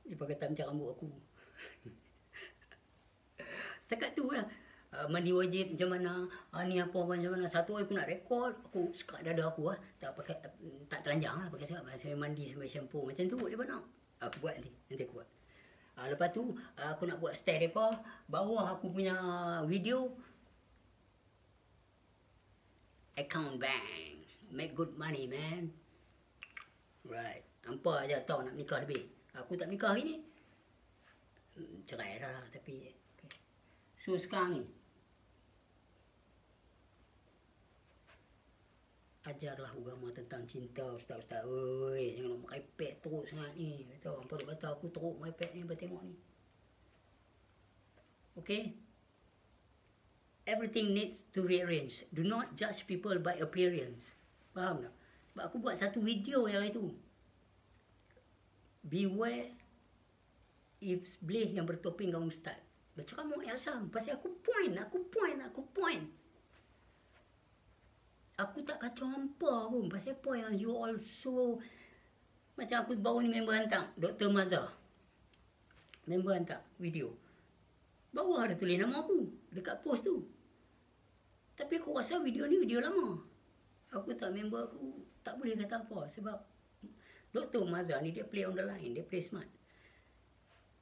Dia pakai tancap rambut aku. Setakat tu lah. Mandi wajib macam mana, ni apa macam mana. Satu hari aku nak rekod, aku sekat dada aku lah. Tak pakai, tak telanjang lah pakai sekat. Sampai mandi sampai shampoo. Macam tu dia nak. Aku buat nanti aku buat. Lepas tu aku nak buat style mereka. Bawah aku punya video. Account bang. Make good money man. Right. Hampa aja tahu nak nikah lebih. Aku tak nikah hari ni. Cerai dah lah tapi okay. So sekarang ni ajarlah agama tentang cinta ustaz-ustaz. Oi, jangan nak pakai pad teruk sangat ni. Tahu hampa duk kata aku teruk pakai pad ni, hampa tengok ni. Okay? Everything needs to rearrange. Do not judge people by appearance. Faham tak? Sebab aku buat satu video yang itu. Beware if bleh yang bertopeng dengan ustaz. Berceramah yang Azam. Pasal aku point. Aku tak kacau hampa pun. Pasal apa yang you also. Macam aku baru ni member hantar. Dr. Mazhar. Member hantar video. Bawah ada tulis nama aku. Dekat post tu. Tapi aku rasa video ni video lama. Aku tak member aku. Tak boleh kata apa. Sebab Dr. Mazhar ni dia play on the line. Dia play smart.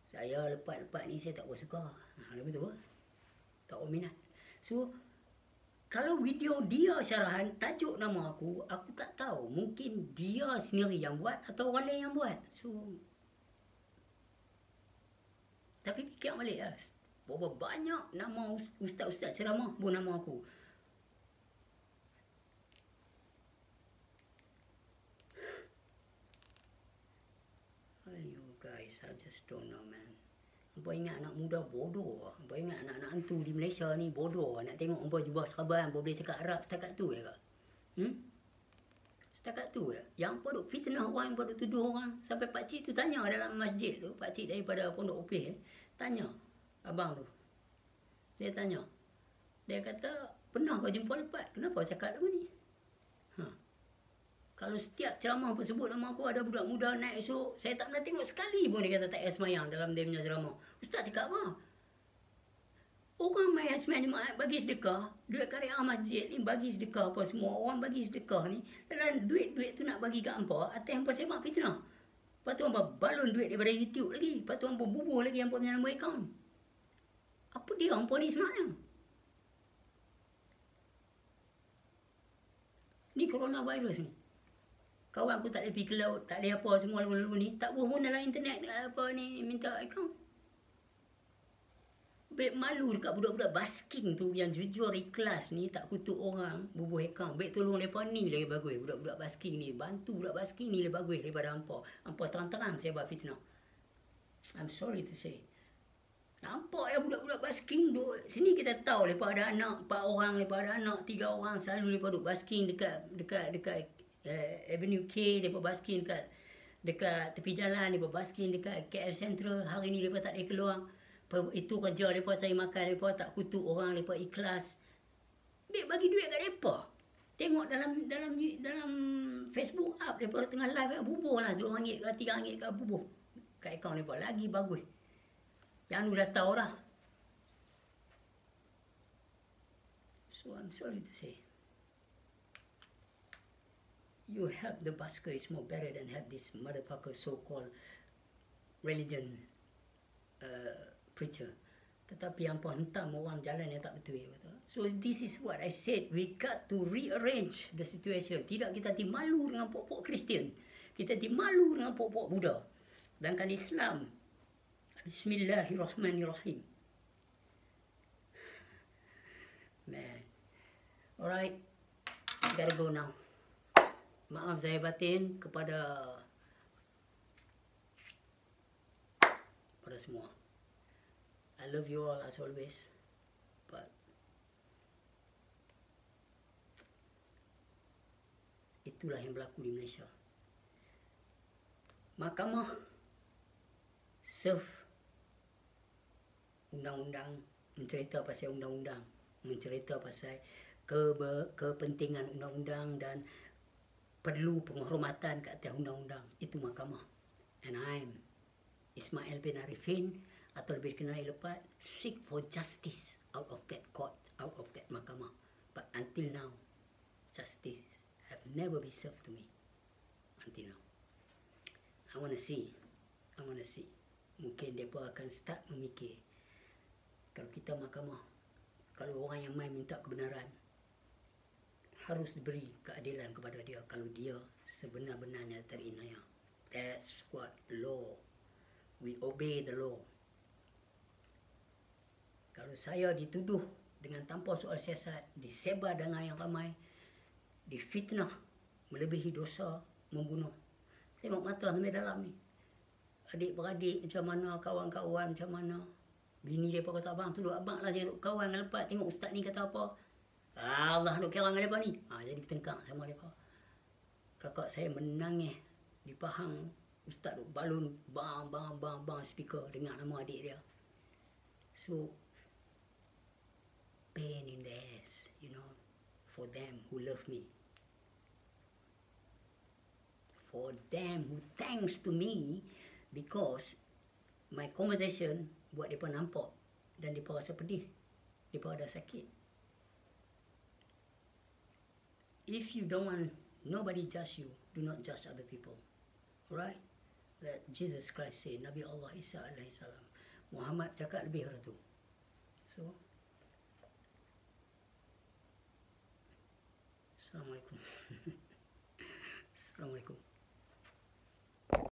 Saya lepas-lepas ni saya tak suka. Lagu tu lah. Tak minat. So, kalau video dia syarahan, tajuk nama aku tak tahu. Mungkin dia sendiri yang buat atau orang lain yang buat. So, tapi fikir balik lah. Berapa banyak nama ustaz-ustaz ceramah pun nama aku. Guys, I just don't know man. Hampa ingat anak muda bodoh. Hampa ingat anak-anak hantu di Malaysia ni bodoh. Nak tengok hampa jubah serban, hampa boleh cakap Arab setakat tu ya ke? Setakat tu ya. Yang hampa duk fitnah orang, hampa duk tuduh orang. Sampai pakcik tu tanya dalam masjid tu, pakcik daripada Pondok Opeh tanya abang tu. Dia tanya. Dia kata, pernah kau jumpa lepas? Kenapa cakap lagu ni? Kalau setiap ceramah pun sebut nama aku, ada budak muda naik esok, saya tak pernah tengok sekali pun dia kata tak payah semayang dalam dia punya ceramah. Ustaz cakap apa? Orang main semayang jemaat bagi sedekah, duit karya masjid ni bagi sedekah apa semua, orang bagi sedekah ni, dan duit-duit tu nak bagi kat hampa, atas hampa semak fitnah. Lepas tu hampa balon duit daripada YouTube lagi, lepas tu hampa bubuh lagi hampa punya nombor akaun. Apa dia hampa ni sebenarnya? Ni coronavirus ni. Kawan aku tak boleh pergi ke laut, tak boleh apa semua lalu-lalu ni. Tak boleh pun dalam internet apa ni minta akaun. Baik malu dekat budak-budak basking tu yang jujur ikhlas ni tak kutuk orang bubuh akaun. Baik tolong mereka ni lagi bagus. Budak-budak basking ni, bantu budak basking ni lebih bagus daripada hampa. Hampa terang-terang saya buat fitnah. I'm sorry to say. Nampak ya budak-budak basking duduk sini kita tahu lepas ada anak 4 orang, lepas ada anak 3 orang selalu lepas duduk basking dekat Avenue K, mereka basking dekat tepi jalan, mereka basking dekat KL Central. Hari ni mereka tak boleh keluar. Itu kerja mereka cari makan, mereka tak kutuk orang, mereka ikhlas. Mereka bagi duit kat mereka. Tengok dalam Facebook up, mereka tengah live, bubuh lah RM2 ke RM3 ke bubuh kat akaun mereka. Lagi bagus. Yang lu dah tahu lah. So I'm sorry to say, you help the Basker is more better than have this motherfucker so-called religion preacher. Tetapi yang hentam orang jalan yang tak betul. So this is what I said, we got to rearrange the situation. Tidak kita dimalu dengan pokok Kristian, kita dimalu dengan pokok Buddha. Sedangkan Islam, Bismillahirrahmanirrahim. Man, alright, gotta go now. Maaf saya batin kepada semua. I love you all as always, but itulah yang berlaku di Malaysia. Mahkamah serve undang-undang, mencerita pasal undang-undang, mencerita pasal kepentingan undang-undang dan perlu penghormatan ke atas undang-undang. Itu mahkamah. And I'm Ismail bin Arifin, atau lebih dikenal lepas, seek for justice out of that court, out of that mahkamah. But until now, justice have never been served to me. Until now. I want to see. Mungkin mereka akan start memikir, kalau kita mahkamah, kalau orang yang main minta kebenaran, harus diberi keadilan kepada dia kalau dia sebenar-benarnya terinaya. That's what law. We obey the law. Kalau saya dituduh dengan tanpa soal siasat, disebar dengan yang ramai, difitnah, melebihi dosa, membunuh. Tengok mata sampai dalam ni. Adik-beradik macam mana, kawan-kawan macam mana. Bini dia pun kata, abang tuduh abang lah jangan duk kawan dengan lepas. Tengok ustaz ni kata apa. Allah duk kira dengan mereka ni. Jadi bertengkar sama mereka. Kakak saya menangis di Pahang. Ustaz duk balun bang speaker dengar nama adik dia. So pain in the ass, for them who love me, for them who thanks to me because my conversation buat mereka nampak dan mereka rasa pedih, mereka ada sakit. If you don't want nobody judge you, do not judge other people. Alright? That Jesus Christ said, Nabi Allah Isa alaihissalam, Muhammad cakap lebih daripada tu. So, Assalamualaikum. Assalamualaikum.